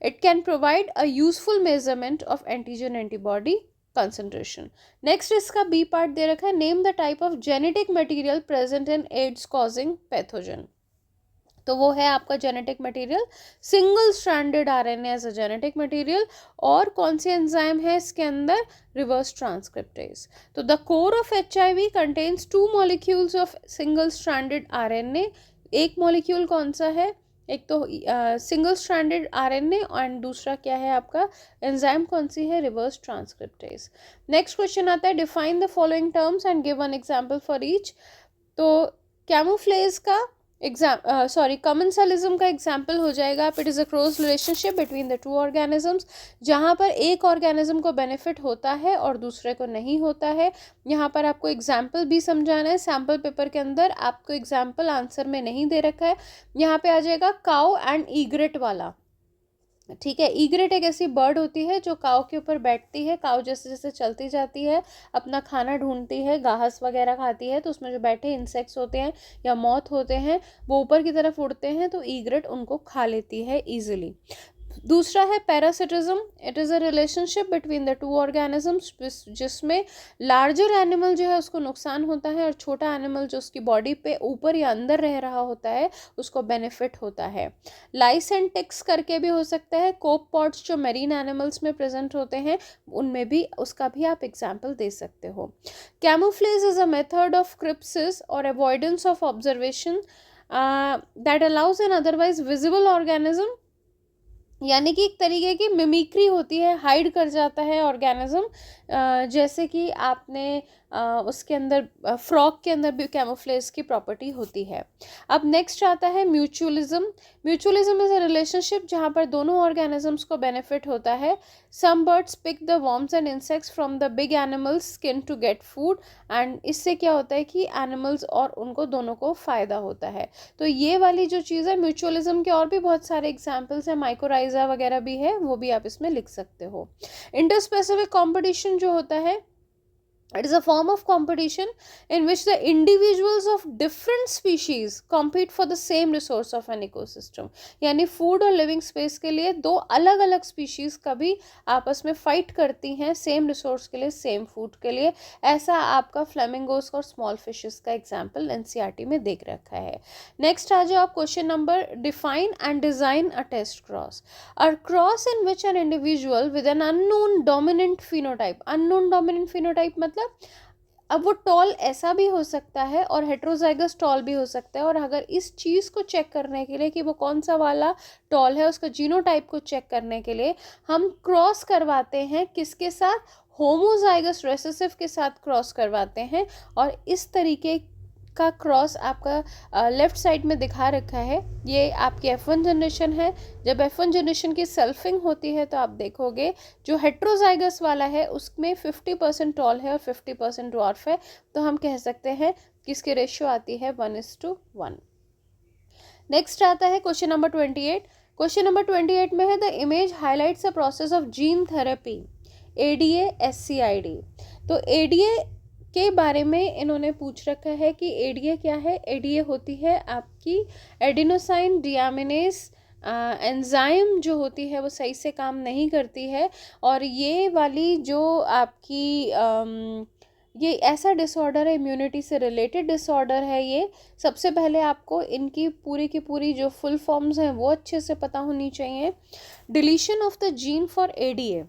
It can provide a useful measurement of antigen antibody concentration. Next इसका B part दे रखा है, name the type of genetic material present in AIDS causing pathogen. तो वो है आपका genetic material single stranded RNA as a genetic material, और कौन सी एंजाइम है इसके अंदर, रिवर्स ट्रांसक्रिप्टेज। तो the core of HIV contains 2 molecules of single stranded RNA। एक मॉलिक्यूल कौन सा है, एक तो सिंगल स्ट्रैंडेड RNA एंड दूसरा क्या है आपका एंजाइम कौन सी है, रिवर्स ट्रांसक्रिप्टेज। नेक्स्ट क्वेश्चन आता है, define the following terms and give one example for each. तो कैमोफ्लेज का कमेंसलिज्म का एग्जाम्पल हो जाएगा आप, it is a close relationship between the two organisms, जहाँ पर एक ऑर्गेनिज्म को बेनिफिट होता है और दूसरे को नहीं होता है। यहाँ पर आपको एग्जाम्पल भी समझाना है, सैम्पल पेपर के अंदर आपको एग्जाम्पल आंसर में नहीं दे रखा है। यहाँ पे आ जाएगा काउ एंड ईग्रेट वाला, ठीक है। ईग्रेट एक ऐसी बर्ड होती है जो काऊ के ऊपर बैठती है, काऊ जैसे जैसे चलती जाती है, अपना खाना ढूंढती है, घास वगैरह खाती है, तो उसमें जो बैठे इंसेक्ट्स होते हैं या मॉथ होते हैं वो ऊपर की तरफ उड़ते हैं, तो ईग्रेट उनको खा लेती है ईजिली। दूसरा है parasitism, it is a relationship between the two organisms, जिसमें लार्जर एनिमल जो है उसको नुकसान होता है और छोटा एनिमल जो उसकी बॉडी पे ऊपर या अंदर रह रहा होता है उसको बेनिफिट होता है। लाइस एंड टिक्स करके भी हो सकता है, कोपॉड्स जो मेरीन एनिमल्स में प्रेजेंट होते हैं उनमें भी, उसका भी आप एग्जाम्पल दे सकते हो। Camouflage is a method of crypsis और avoidance of observation that allows an otherwise visible organism, यानी कि एक तरीके की मिमिक्री होती है, हाइड कर जाता है ऑर्गेनिज्म, जैसे कि आपने उसके अंदर फ्रॉग के अंदर भी कैमोफ्लेज की प्रॉपर्टी होती है। अब नेक्स्ट आता है mutualism. Mutualism is a relationship जहाँ पर दोनों ऑर्गेनिजम्स को बेनिफिट होता है। Some birds pick the worms and insects from the big animals skin to get food, and इससे क्या होता है कि एनिमल्स और उनको दोनों को फ़ायदा होता है। तो ये वाली जो चीज़ है म्यूचुअलिज्म के, और भी बहुत सारे एग्जाम्पल्स हैं, माइकोराइजा वगैरह भी है, वो भी आप इसमें लिख सकते हो। इंटरस्पेसिफिक कॉम्पिटिशन जो होता है, it is a form of competition in which the individuals of different species compete for the same resource of an ecosystem, यानी फूड और लिविंग स्पेस के लिए दो अलग अलग स्पीशीज कभी आपस में फाइट करती हैं सेम रिसोर्स के लिए, सेम फूड के लिए। ऐसा आपका फ्लेमिंगोस और स्मॉल फिशेस का एग्जाम्पल एनसीईआरटी में देख रखा है। नेक्स्ट आ जाओ आप question number, define and design a test cross. A cross in which an individual with an unknown dominant phenotype, unknown dominant phenotype मतलब अब वो टॉल ऐसा भी हो सकता है और हेट्रोजाइगस टॉल भी हो सकता है, और अगर इस चीज़ को चेक करने के लिए कि वो कौन सा वाला टॉल है, उसका जीनोटाइप को चेक करने के लिए हम क्रॉस करवाते हैं किसके साथ, होमोजाइगस रेसेसिव के साथ क्रॉस करवाते हैं। और इस तरीके का क्रॉस आपका लेफ्ट साइड में दिखा रखा है, ये आपकी F1 जनरेशन है। जब F1 जनरेशन की सेल्फिंग होती है तो आप देखोगे जो हेट्रोजाइगस वाला है उसमें 50% टॉल है और 50% ड्वार्फ है, तो हम कह सकते हैं कि इसकी रेशियो आती है 1:1। नेक्स्ट आता है क्वेश्चन नंबर 28। क्वेश्चन नंबर 28 में है the image highlights the process of gene therapy ADA SCID। तो ADA के बारे में इन्होंने पूछ रखा है कि ADA क्या है। ADA होती है आपकी एडिनोसाइन डियामिनेस एंजाइम जो होती है वो सही से काम नहीं करती है, और ये वाली जो आपकी ये ऐसा डिसऑर्डर है, इम्यूनिटी से रिलेटेड डिसऑर्डर है ये। सबसे पहले आपको इनकी पूरी की पूरी जो फुल फॉर्म्स हैं वो अच्छे से पता होनी चाहिए। Deletion of the gene for ADA,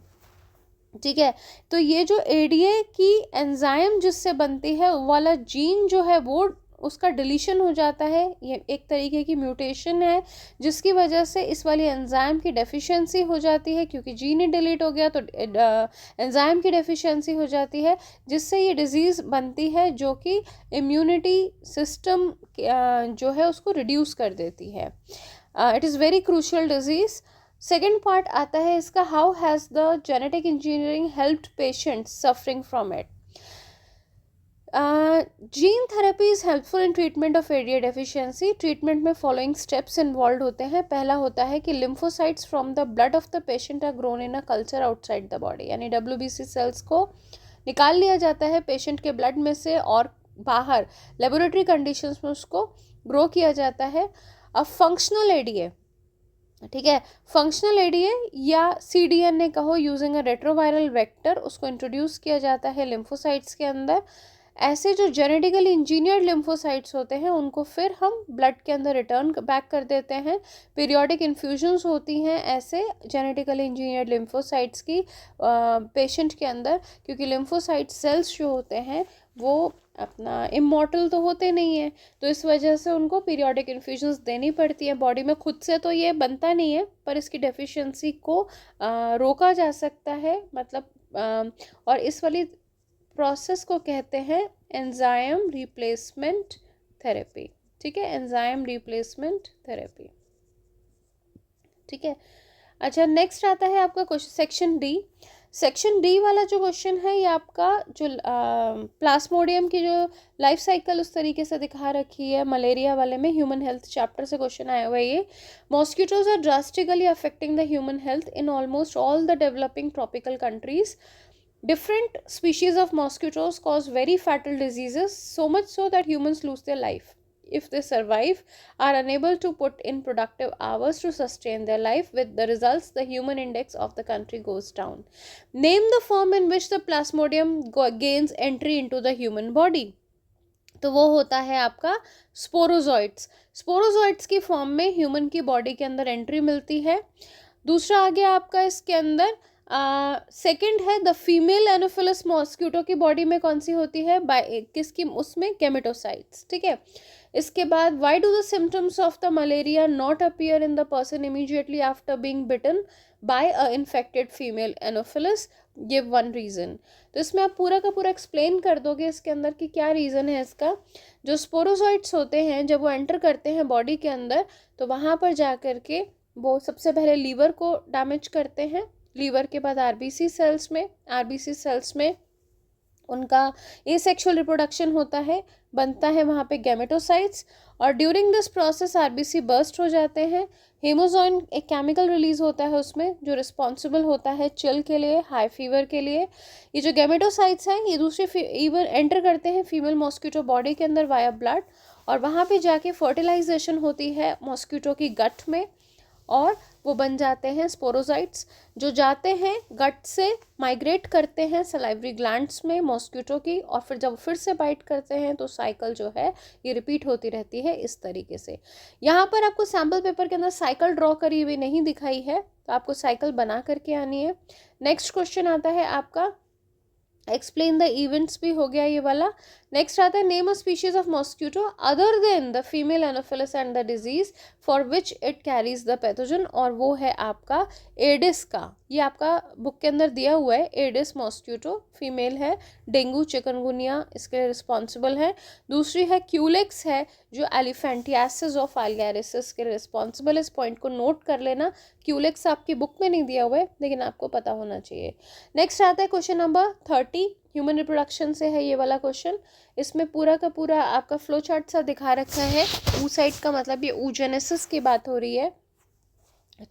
ठीक है। तो ये जो ADA की एंजाइम जिससे बनती है वाला जीन जो है वो उसका डिलीशन हो जाता है, ये एक तरीके की म्यूटेशन है जिसकी वजह से इस वाली एंजाइम की डेफिशिएंसी हो जाती है, क्योंकि जीन ही डिलीट हो गया तो एंजाइम की डेफिशिएंसी हो जाती है, जिससे ये डिजीज़ बनती है जो कि इम्यूनिटी सिस्टम जो है उसको रिड्यूस कर देती है। It is very crucial disease. Second part आता है इसका, how has the genetic engineering helped patients suffering from it. Gene therapy is helpful in treatment of ADA deficiency. Treatment में फॉलोइंग स्टेप्स इन्वॉल्व होते हैं। पहला होता है कि lymphocytes from the blood of the patient are grown in a culture outside the body, यानी WBC cells को निकाल लिया जाता है पेशेंट के ब्लड में से और बाहर लेबोरेटरी कंडीशंस में उसको ग्रो किया जाता है। अब फंक्शनल ADA, ठीक है, फंक्शनल ADA या CDNA कहो, यूजिंग अ रेट्रोवायरल वेक्टर उसको इंट्रोड्यूस किया जाता है लिम्फोसाइट्स के अंदर। ऐसे जो जेनेटिकली इंजीनियर्ड लिम्फोसाइट्स होते हैं उनको फिर हम ब्लड के अंदर रिटर्न बैक कर देते हैं। पीरियोडिक इन्फ्यूजन्स होती हैं ऐसे जेनेटिकली इंजीनियर्ड लिम्फोसाइट्स की पेशेंट के अंदर, क्योंकि लिम्फोसाइट सेल्स जो होते हैं वो अपना इमॉर्टल तो होते नहीं हैं, तो इस वजह से उनको पीरियोडिक इन्फ्यूजन्स देनी पड़ती है बॉडी में। खुद से तो ये बनता नहीं है पर इसकी डेफिशिएंसी को रोका जा सकता है, मतलब और इस वाली प्रोसेस को कहते हैं एंजाइम रिप्लेसमेंट थेरेपी, ठीक है, एंजाइम रिप्लेसमेंट थेरेपी। ठीक है, अच्छा नेक्स्ट आता है आपका question section D. Section D वाला जो क्वेश्चन है ये आपका जो प्लाज्मोडियम की जो लाइफ साइकिल उस तरीके से दिखा रखी है मलेरिया वाले में, ह्यूमन हेल्थ चैप्टर से क्वेश्चन आया हुआ है ये। Mosquitoes are drastically affecting the human health in almost all the developing tropical countries. Different species of mosquitoes cause very fatal diseases, so much so that humans lose their life if they survive, are unable to put in productive hours to sustain their life. With the results, the human index of the country goes down. Name the form in which the plasmodium gains entry into the human body. तो वो होता है आपका sporozoites. Sporozoites की form में human की body के अंदर एंट्री मिलती है. दूसरा आ गया आपका इसके अंदर सेकंड है द फीमेल एनोफिलस मॉस्किटो की बॉडी में कौन सी होती है, बाय किसकी, उसमें गेमेटोसाइट्स. ठीक है, इसके बाद why do the symptoms of the malaria not appear in the person immediately after being bitten by a infected female anopheles, give one reason. तो इसमें आप पूरा का पूरा एक्सप्लेन कर दोगे इसके अंदर कि क्या रीज़न है इसका. जो स्पोरोजॉइट्स होते हैं जब वो एंटर करते हैं बॉडी के अंदर तो वहाँ पर जा कर के वो सबसे पहले लीवर को डैमेज करते हैं. लीवर के बाद आरबीसी सेल्स में उनका एसेक्सुअल रिप्रोडक्शन होता है, बनता है वहाँ पे गैमेटोसाइट्स, और during this process RBC burst हो जाते हैं. हेमोजोइन एक केमिकल रिलीज होता है उसमें जो रिस्पॉन्सिबल होता है चिल के लिए, हाई फीवर के लिए. ये जो गैमेटोसाइट्स हैं ये दूसरे इवन एंटर करते हैं फीमेल मॉस्किटो बॉडी के अंदर वाया ब्लड, और वहाँ पे जाके फर्टिलाइजेशन होती है मॉस्किटो की गट में, और वो बन जाते हैं स्पोरोजाइट्स जो जाते हैं गट से माइग्रेट करते हैं सलाइवरी ग्लैंड्स में मॉस्किटो की, और फिर जब फिर से बाइट करते हैं तो साइकिल जो है ये रिपीट होती रहती है इस तरीके से. यहाँ पर आपको सैम्पल पेपर के अंदर साइकिल ड्रॉ करी हुई नहीं दिखाई है, तो आपको साइकिल बना करके आनी है. नेक्स्ट क्वेश्चन आता है आपका एक्सप्लेन द इवेंट्स, भी हो गया ये वाला. नेक्स्ट आता है name a species of mosquito other than the female Anopheles and the disease for which it carries the pathogen, और वो है आपका एडिस का. ये आपका बुक के अंदर दिया हुआ है. एडिस मॉस्किटो फीमेल है, डेंगू चिकनगुनिया इसके लिए रिस्पॉन्सिबल है. दूसरी है क्यूलेक्स है जो एलिफेंटियासिस और फाइलगैरिसिस के रिस्पॉन्सिबल. इस पॉइंट को नोट कर लेना. क्यूलेक्स आपकी बुक में नहीं दिया हुआ है लेकिन आपको पता होना चाहिए. नेक्स्ट आता है क्वेश्चन नंबर 30, ह्यूमन रिप्रोडक्शन से है ये वाला क्वेश्चन. इसमें पूरा का पूरा आपका फ्लो चार्ट सा दिखा रखा है. oocyte का मतलब ये oogenesis की बात हो रही है.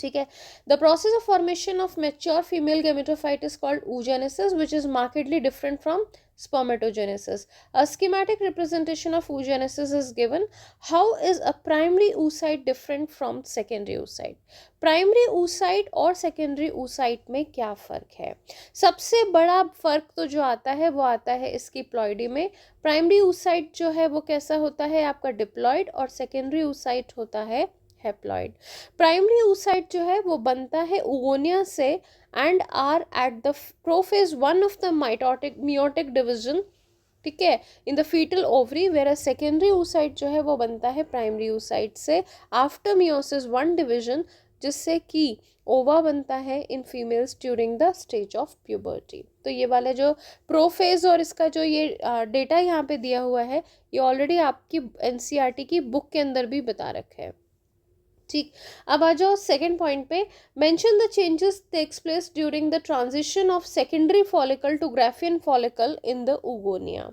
ठीक है, the process of formation of mature female gametophyte is called oogenesis which is markedly different from spermatogenesis. A schematic representation of oogenesis is given. How is a primary oocyte different from secondary oocyte? Primary oocyte और secondary oocyte में क्या फ़र्क है? सबसे बड़ा फ़र्क तो जो आता है वो आता है इसकी प्लॉइडी में. प्राइमरी oocyte जो है वो कैसा होता है आपका डिप्लॉइड, और सेकेंडरी oocyte होता है हेप्लॉइड. प्राइमरी oocyte जो है वो बनता है oogonia से and are at the prophase 1 of the meiotic division. ठीक है, in the fetal ovary, whereas secondary oocyte जो है वो बनता है प्राइमरी oocyte से after meiosis 1 division, जिससे कि ओवा बनता है in females during the stage of puberty. तो ये वाला जो प्रोफेज और इसका जो ये डेटा यहाँ पे दिया हुआ है ये ऑलरेडी आपकी एनसीईआरटी की बुक के अंदर भी बता रखा है. ठीक, अब आ जाओ सेकेंड पॉइंट पे. Mention the changes takes place during the transition of secondary follicle to Graafian follicle in the oogonia.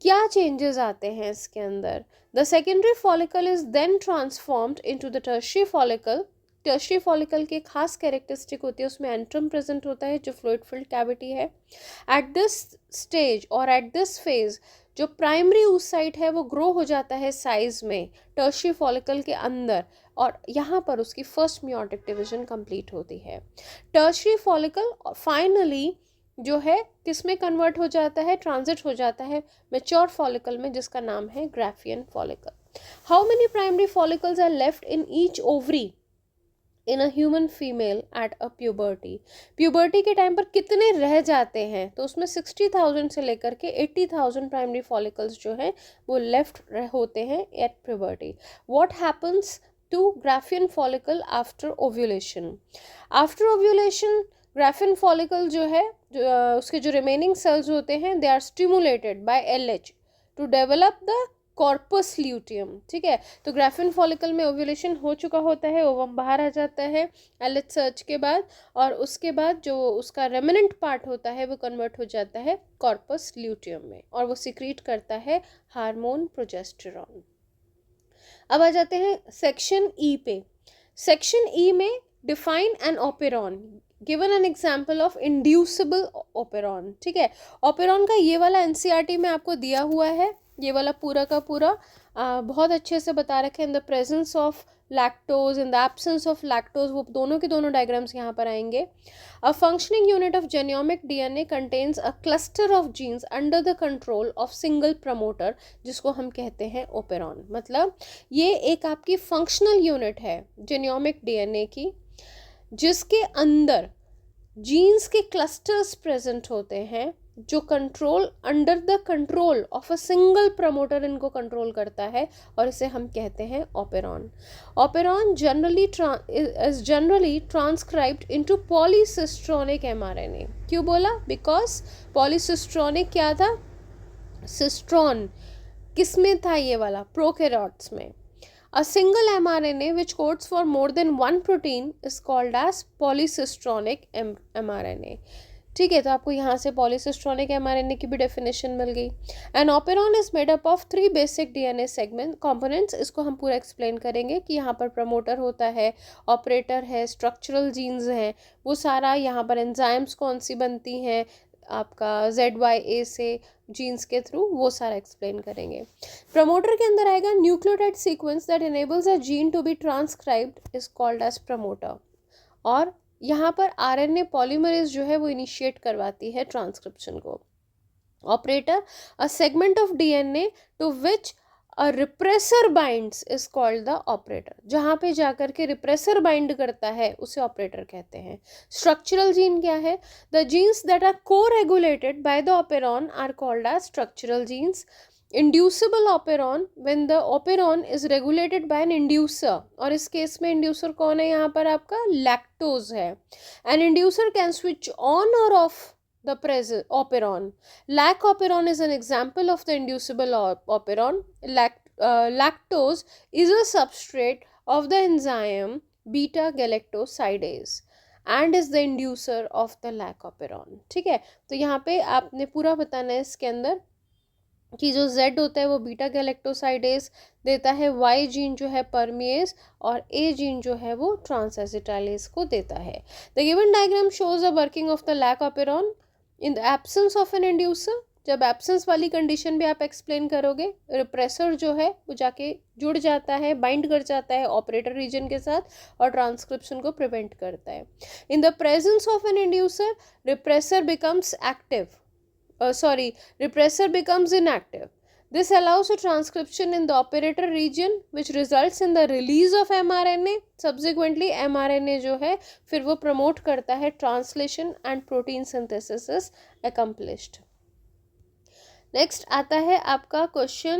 क्या चेंजेस आते हैं इसके अंदर? The secondary follicle is then transformed into the tertiary follicle. Tertiary follicle की खास characteristic होती है, उसमें एंट्रम प्रेजेंट होता है जो फ्लूइड फिल्ड कैविटी है. एट दिस स्टेज और एट दिस फेज जो प्राइमरी oocyte है वो ग्रो हो जाता है साइज में टर्शियरी फॉलिकल के अंदर, और यहाँ पर उसकी फर्स्ट मियोटिक डिवीजन कंप्लीट होती है. टर्शियरी फॉलिकल फाइनली जो है किस में कन्वर्ट हो जाता है, ट्रांजिट हो जाता है मैच्योर फॉलिकल में जिसका नाम है Graafian follicle. How many primary follicles are left in each ovary in a human female at a puberty. Puberty के टाइम पर कितने रह जाते हैं? तो उसमें 60,000 से लेकर के 80,000 प्राइमरी फॉलिकल्स जो हैं वो लेफ्ट होते हैं at puberty. What happens to Graafian follicle after ovulation? After ovulation Graafian follicle जो है उसके जो रिमेनिंग सेल्स होते हैं they are stimulated by LH to develop the corpus luteum, ठीक है। तो ग्राफिन फॉलिकल में ओव्यूलेशन हो चुका होता है, ओवम बाहर आ जाता है एलएच सर्च के बाद, और उसके बाद जो उसका रेमिनेंट पार्ट होता है वो कन्वर्ट हो जाता है कॉर्पस ल्यूटियम में, और वो सिक्रीट करता है हार्मोन प्रोजेस्टेरॉन। अब आ जाते हैं सेक्शन ई पे। सेक्शन ई में define an operon, given an example of inducible operon, ठीक है। ओपेरॉन का ये वाला एनसीईआरटी में आपको दिया हुआ है, ये वाला पूरा का पूरा बहुत अच्छे से बता रखे। In the presence of lactose, in the absence of lactose, वो दोनों के दोनों डायग्राम्स यहाँ पर आएंगे। A functioning unit of genomic DNA contains a cluster of genes under the control of single promoter, जिसको हम कहते हैं ओपेरॉन। मतलब ये एक आपकी फंक्शनल यूनिट है जेनियोमिक डीएनए की, जिसके अंदर जीन्स के क्लस्टर्स प्रेजेंट होते हैं, जो control under the control of a single promoter इनको कंट्रोल करता है, और इसे हम कहते हैं operon. Operon is generally transcribed into polycistronic mRNA. क्यों बोला? बिकॉज पॉलीसिस्ट्रोनिक क्या था? सिस्ट्रॉन किसमें था? ये वाला प्रोकैरियोट्स में। A single mRNA which codes for more than one protein is called as polycistronic mRNA, ठीक है। तो आपको यहाँ से पॉलीसिस्ट्रोनिक mRNA की भी डेफिनेशन मिल गई। An operon is made up of 3 basic DNA segment components. इसको हम पूरा एक्सप्लेन करेंगे कि यहाँ पर प्रमोटर होता है, ऑपरेटर है, स्ट्रक्चरल जीन्स हैं, वो सारा यहाँ पर एंजाइम्स कौन सी बनती हैं आपका ZYA से जीन्स के थ्रू, वो सारा एक्सप्लेन करेंगे। प्रमोटर के अंदर आएगा nucleotide sequence that enables a gene to be transcribed is called as promoter, और यहाँ पर आरएनए पॉलीमरेज जो है वो इनिशिएट करवाती है ट्रांसक्रिप्शन को। Operator, a segment of DNA to which a repressor binds is called the operator. जहाँ पे जाकर के रिप्रेसर बाइंड करता है उसे ऑपरेटर कहते हैं। स्ट्रक्चरल जीन क्या है? The genes that are co-regulated by the operon are called as structural genes. Inducible operon, when the operon is regulated by an inducer, और इस केस में इंड्यूसर कौन है? यहाँ पर आपका लैक्टोज है। An inducer can switch on और off the present operon. Lac operon is an example of the inducible operon. Lactose is a substrate of the enzyme beta galactosidase and is the inducer of the lac operon, ठीक है। तो यहाँ पे आपने पूरा बताना है इसके अंदर कि जो Z होता है वो बीटा गैलेक्टोसाइडेज देता है, Y जीन जो है परमिएज, और A जीन जो है वो ट्रांसएसिटाइलेज को देता है। The given diagram shows the working of the lac operon in the absence of an inducer. जब एब्सेंस वाली कंडीशन भी आप एक्सप्लेन करोगे, रिप्रेसर जो है वो जाके जुड़ जाता है, बाइंड कर जाता है ऑपरेटर रीजन के साथ, और ट्रांसक्रिप्शन को प्रिवेंट करता है। In the presence of an inducer, repressor becomes active, repressor becomes inactive. This allows a transcription in the operator region which results in the release of mRNA. Subsequently mRNA जो है फिर वो promote करता है translation and protein synthesis is accomplished. Next आता है आपका question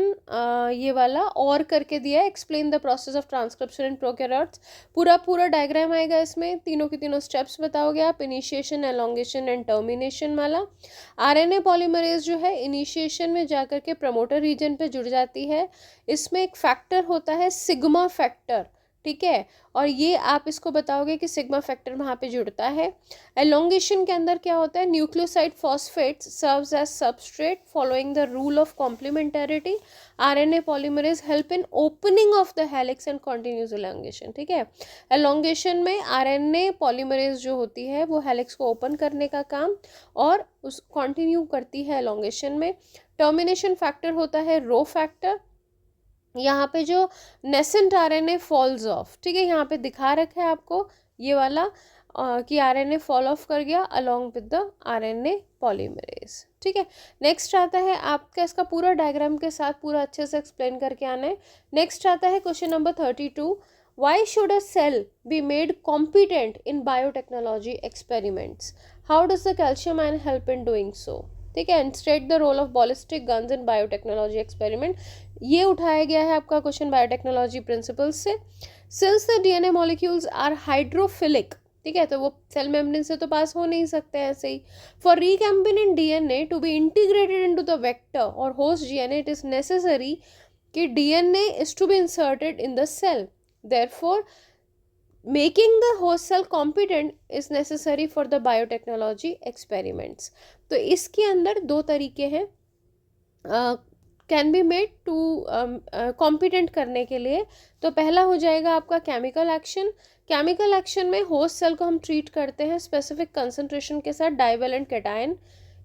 ये वाला और करके दिया है, explain the process of transcription in prokaryotes. पूरा डायग्राम आएगा इसमें, तीनों के तीनों स्टेप्स बताओगे आप, इनिशिएशन, एलोंगेशन एंड टर्मिनेशन वाला। आरएनए पॉलीमरेज जो है इनिशिएशन में जाकर के प्रमोटर रीजन पे जुड़ जाती है। इसमें एक फैक्टर होता है सिग्मा फैक्टर, ठीक है, और ये आप इसको बताओगे कि सिग्मा फैक्टर वहाँ पे जुड़ता है। एलोंगेशन के अंदर क्या होता है? Nucleoside phosphates serves as substrate following the rule of complementarity. RNA polymerase help in opening of the helix and continues elongation, ठीक है। एलोंगेशन में आरएनए पॉलीमरेज जो होती है वो हेलिक्स को ओपन करने का काम और उस कंटिन्यू करती है एलोंगेशन में। टर्मिनेशन फैक्टर होता है रो फैक्टर। यहाँ पे जो नेसेंट आरएनए फॉल्स ऑफ, ठीक है, यहाँ पे दिखा रखा है आपको ये वाला कि आरएनए फॉल ऑफ कर गया along with the RNA polymerase, ठीक है। नेक्स्ट आता है आपका, इसका पूरा डायग्राम के साथ पूरा अच्छे से एक्सप्लेन करके आना है। नेक्स्ट आता है question number 32, why should a cell be made competent in biotechnology experiments? How does the calcium ion help in doing so? ठीक है, and state the role of ballistic guns in biotechnology experiment. ये उठाया गया है आपका question biotechnology principles से। Since the DNA molecules are hydrophilic, ठीक है, तो वो सेल मेम्ब्रेन से तो पास हो नहीं सकते ऐसे ही। For recombinant DNA to be integrated into the vector और host DNA it is necessary कि DNA is to be inserted in the cell. Therefore, making the host cell competent is necessary for the biotechnology experiments. तो इसके अंदर दो तरीके हैं can be made to competent करने के लिए. तो पहला हो जाएगा आपका केमिकल एक्शन. केमिकल एक्शन में होस्ट सेल को हम ट्रीट करते हैं स्पेसिफिक कंसंट्रेशन के साथ डाइवेलेंट कैटायन.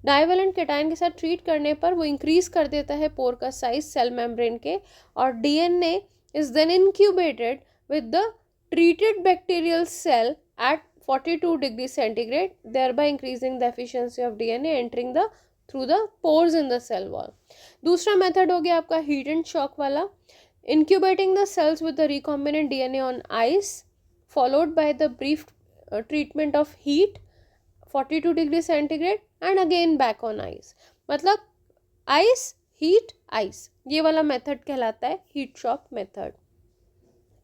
डाइवेलेंट कैटायन के साथ ट्रीट करने पर वो इंक्रीज कर देता है पोर का साइज सेल मेम्ब्रेन के, और DNA is then incubated with the treated bacterial cell at 42 degree centigrade, thereby increasing the efficiency of DNA entering the through the pores in the cell wall. दूसरा method हो गया आपका heat and shock वाला. incubating the cells with the recombinant DNA on ice followed by the brief treatment of heat 42 degree centigrade and again back on ice. मतलब ice heat ice ये वाला method कहलाता है heat shock method.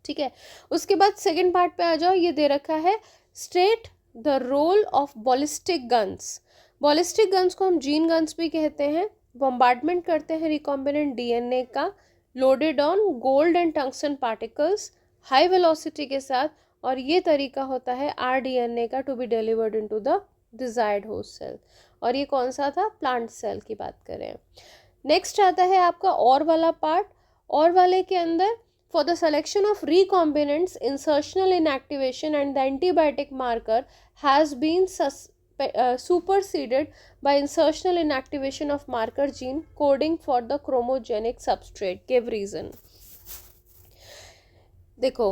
ठीक है, उसके बाद सेकेंड पार्ट पे आ जाओ. ये दे रखा है state the role of ballistic guns. Ballistic guns को हम जीन गन्स भी कहते हैं. बॉम्बार्डमेंट करते हैं रिकॉम्बिनेंट डीएनए का loaded on gold and tungsten particles high velocity के साथ, और ये तरीका होता है आरडीएनए का to be delivered into the desired host cell. और ये कौन सा था, प्लांट सेल की बात करें. नेक्स्ट आता है आपका और वाला पार्ट. और वाले के अंदर for the selection of recombinants, insertional inactivation and the antibiotic marker has been superseded by insertional inactivation of marker gene coding for the chromogenic substrate. Give reason. देखो,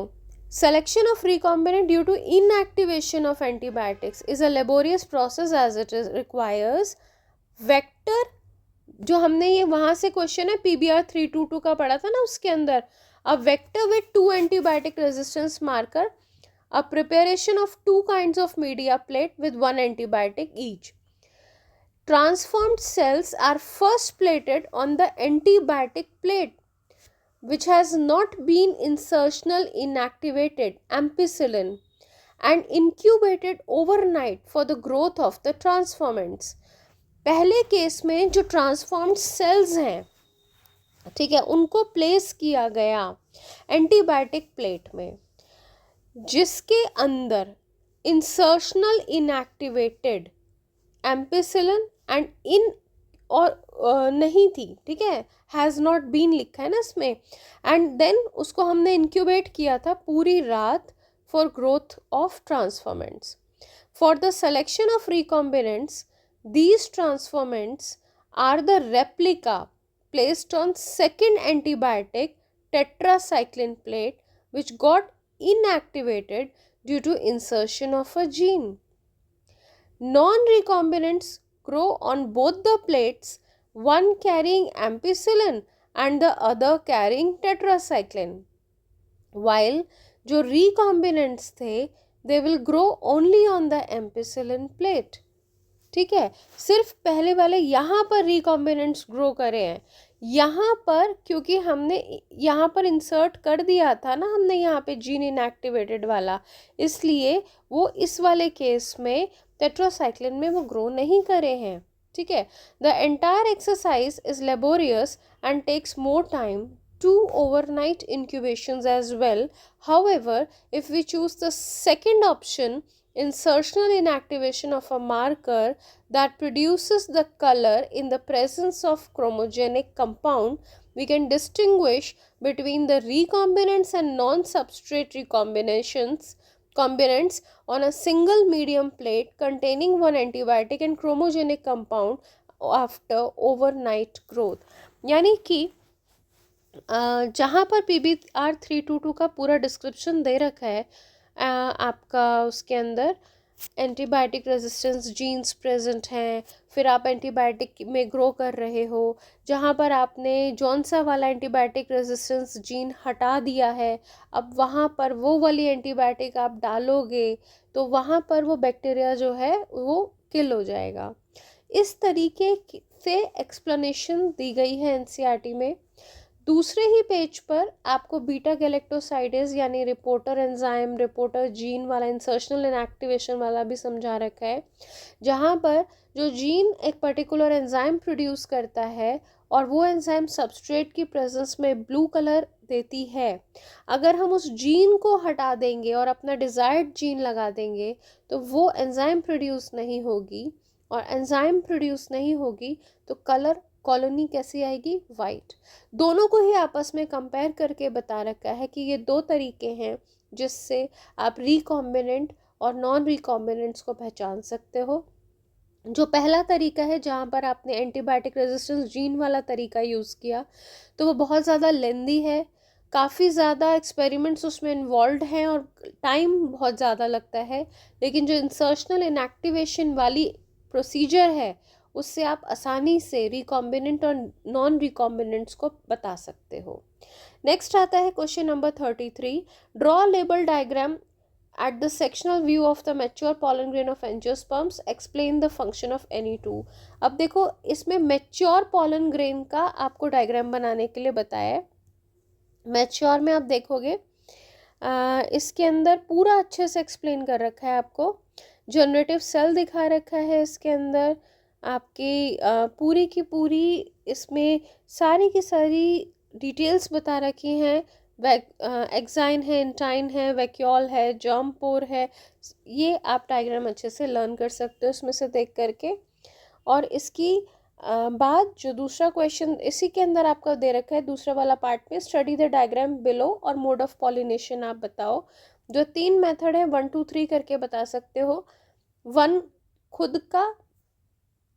selection of recombinant due to inactivation of antibiotics is a laborious process as it requires vector. जो हमने ये वहाँ से question है PBR 322 का पढ़ा था ना, उसके अंदर a vector with 2 antibiotic resistance marker, a preparation of 2 kinds of media plate with 1 antibiotic each. Transformed cells are first plated on the antibiotic plate which has not been insertional inactivated ampicillin and incubated overnight for the growth of the transformants. पहले case में जो transformed sales हैं, ठीक है, उनको place किया गया antibiotic plate में जिसके अंदर insertional inactivated ampicillin and in और नहीं थी. ठीक है, हैज़ नॉट बीन लिखा है ना इसमें. एंड देन उसको हमने इंक्यूबेट किया था पूरी रात for growth of transformants. For the selection of recombinants, these transformants are the replica placed on second antibiotic tetracycline plate which got inactivated due to insertion of a gene. Non-recombinants grow on both the plates, one carrying ampicillin and the other carrying tetracycline. While जो recombinants थे, they will grow only on the ampicillin plate. ठीक है, सिर्फ पहले वाले यहाँ पर recombinants grow करे हैं. यहाँ पर क्योंकि हमने यहाँ पर इंसर्ट कर दिया था ना हमने यहाँ पे जीन इनएक्टिवेटेड वाला, इसलिए वो इस वाले केस में टेट्रासाइक्लिन में वो ग्रो नहीं करे हैं. ठीक है, the entire exercise is laborious and takes more time, 2 overnight incubations as well. However, if we choose the second option, insertional inactivation of a marker that produces the color in the presence of chromogenic compound, we can distinguish between the recombinants and non-substrate recombinants on a single medium plate containing one antibiotic and chromogenic compound after overnight growth. यानी कि जहाँ पर PBR 322 का पूरा description दे रखा है आपका, उसके अंदर एंटीबायोटिक रेजिस्टेंस जीन्स प्रेजेंट हैं, फिर आप एंटीबायोटिक में ग्रो कर रहे हो, जहाँ पर आपने जौन सा वाला एंटीबायोटिक रेजिस्टेंस जीन हटा दिया है, अब वहाँ पर वो वाली एंटीबायोटिक आप डालोगे तो वहाँ पर वो बैक्टीरिया जो है वो किल हो जाएगा. इस तरीके से एक्सप्लेनेशन दी गई है एनसीईआरटी में. दूसरे ही पेज पर आपको बीटा गैलेक्टोसाइडेज यानी रिपोर्टर एंजाइम, रिपोर्टर जीन वाला, इंसर्शनल इनएक्टिवेशन वाला भी समझा रखा है, जहाँ पर जो जीन एक पर्टिकुलर एंजाइम प्रोड्यूस करता है और वो एंजाइम सबस्ट्रेट की प्रेजेंस में ब्लू कलर देती है। अगर हम उस जीन को हटा देंगे और अपना डिज़ायर्ड जीन लगा देंगे तो वो एंजाइम प्रोड्यूस नहीं होगी, और एंजाइम प्रोड्यूस नहीं होगी तो कलर कॉलोनी कैसी आएगी? वाइट। दोनों को ही आपस में कंपेयर करके बता रखा है कि ये दो तरीके हैं जिससे आप रिकॉम्बिनेंट और नॉन रिकॉम्बिनेंट्स को पहचान सकते हो। जो पहला तरीका है जहाँ पर आपने एंटीबायोटिक रेजिस्टेंस जीन वाला तरीका यूज़ किया तो वो बहुत ज़्यादा लेंदी है, काफ़ी ज़्यादा एक्सपेरिमेंट्स उसमें इन्वॉल्व हैं और टाइम बहुत ज़्यादा लगता है। लेकिन जो इंसर्शनल इनएक्टिवेशन वाली प्रोसीजर है उससे आप आसानी से रिकॉम्बिनेंट और नॉन रिकॉम्बिनेंट्स को बता सकते हो। नेक्स्ट आता है question number 33। Draw label diagram at the sectional view of the mature pollen grain of angiosperms, explain the function of any two। अब देखो इसमें mature pollen grain का आपको डायग्राम बनाने के लिए बताया है। mature में आप देखोगे इसके अंदर पूरा अच्छे से एक्सप्लेन कर रखा है, आपको जनरेटिव सेल दिखा रखा है, इसके अंदर आपकी पूरी की पूरी इसमें सारी की सारी डिटेल्स बता रखी हैं। एक्साइन है, इंटाइन है, वैक्यूल है, जर्म पोर है। ये आप डायग्राम अच्छे से लर्न कर सकते हो इसमें से देख करके। और इसकी बाद जो दूसरा क्वेश्चन इसी के अंदर आपका दे रखा है दूसरा वाला पार्ट में, स्टडी द डायग्राम बिलो और मोड ऑफ पॉलिनेशन आप बताओ। जो 3 मेथड है 1 2 3 करके बता सकते हो। 1 खुद का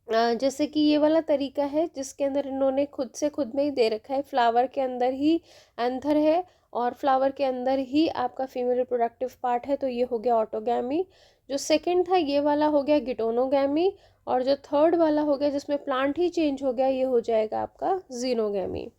जैसे कि ये वाला तरीका है जिसके अंदर इन्होंने खुद से खुद में ही दे रखा है, फ्लावर के अंदर ही एंथर है और फ्लावर के अंदर ही आपका फीमेल रिप्रोडक्टिव पार्ट है, तो ये हो गया ऑटोगैमी। जो सेकंड था ये वाला हो गया गिटोनोगैमी, और जो थर्ड वाला हो गया जिसमें प्लांट ही चेंज हो गया ये हो जाएगा आपका जीनोगैमी।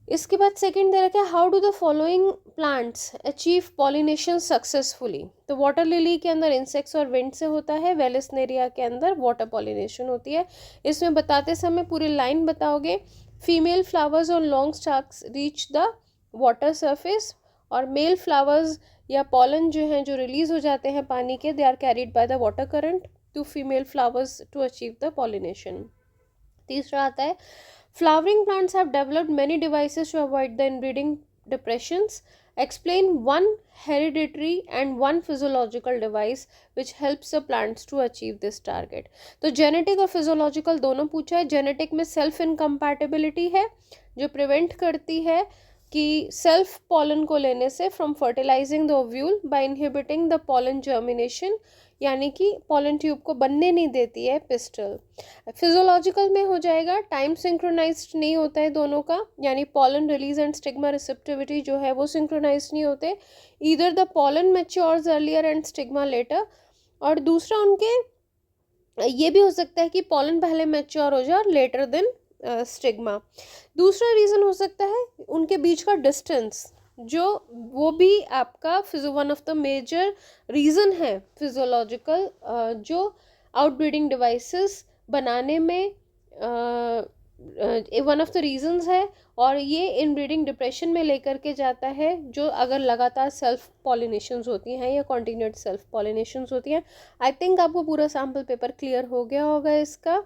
इसके बाद सेकंड दे रखा है how do the following plants achieve pollination successfully. तो वाटर लिली के अंदर इंसेक्ट्स और विंड से होता है, वेलेस्नेरिया के अंदर वाटर पॉलिनेशन होती है। इसमें बताते समय पूरी लाइन बताओगे। फीमेल फ्लावर्स और long stalks reach the water surface, और मेल फ्लावर्स या पॉलन जो हैं जो रिलीज हो जाते हैं पानी के, they are carried by the water current to female flowers to achieve the pollination. तीसरा आता है flowering plants have developed many devices to avoid the inbreeding depressions. Explain one hereditary and one physiological device which helps the plants to achieve this target। तो genetic और physiological दोनों पूछा है। Genetic में self incompatibility है जो prevent करती है कि सेल्फ पॉलन को लेने से from fertilising the ovule by inhibiting the pollen germination, यानी कि पॉलन ट्यूब को बनने नहीं देती है पिस्टल। फिजियोलॉजिकल में हो जाएगा टाइम सिंक्रोनाइज्ड नहीं होता है दोनों का, यानी pollen release and stigma receptivity जो है वो सिंक्रोनाइज्ड नहीं होते। Either the pollen matures earlier and stigma later, और दूसरा उनके ये भी हो सकता है कि पॉलन पहले मैच्योर हो जाए और लेटर देन स्टिग्मा। दूसरा रीज़न हो सकता है उनके बीच का डिस्टेंस, जो वो भी आपका one of the major reason है फिजियोलॉजिकल जो आउटब्रीडिंग डिवाइसेस बनाने में वन ऑफ द रीजंस है, और ये इनब्रीडिंग डिप्रेशन में लेकर के जाता है जो अगर लगातार सेल्फ पॉलिनेशंस होती हैं या कॉन्टिन्यूड सेल्फ पॉलिनेशंस होती हैं। आई थिंक आपको पूरा सैम्पल पेपर क्लियर हो गया होगा इसका।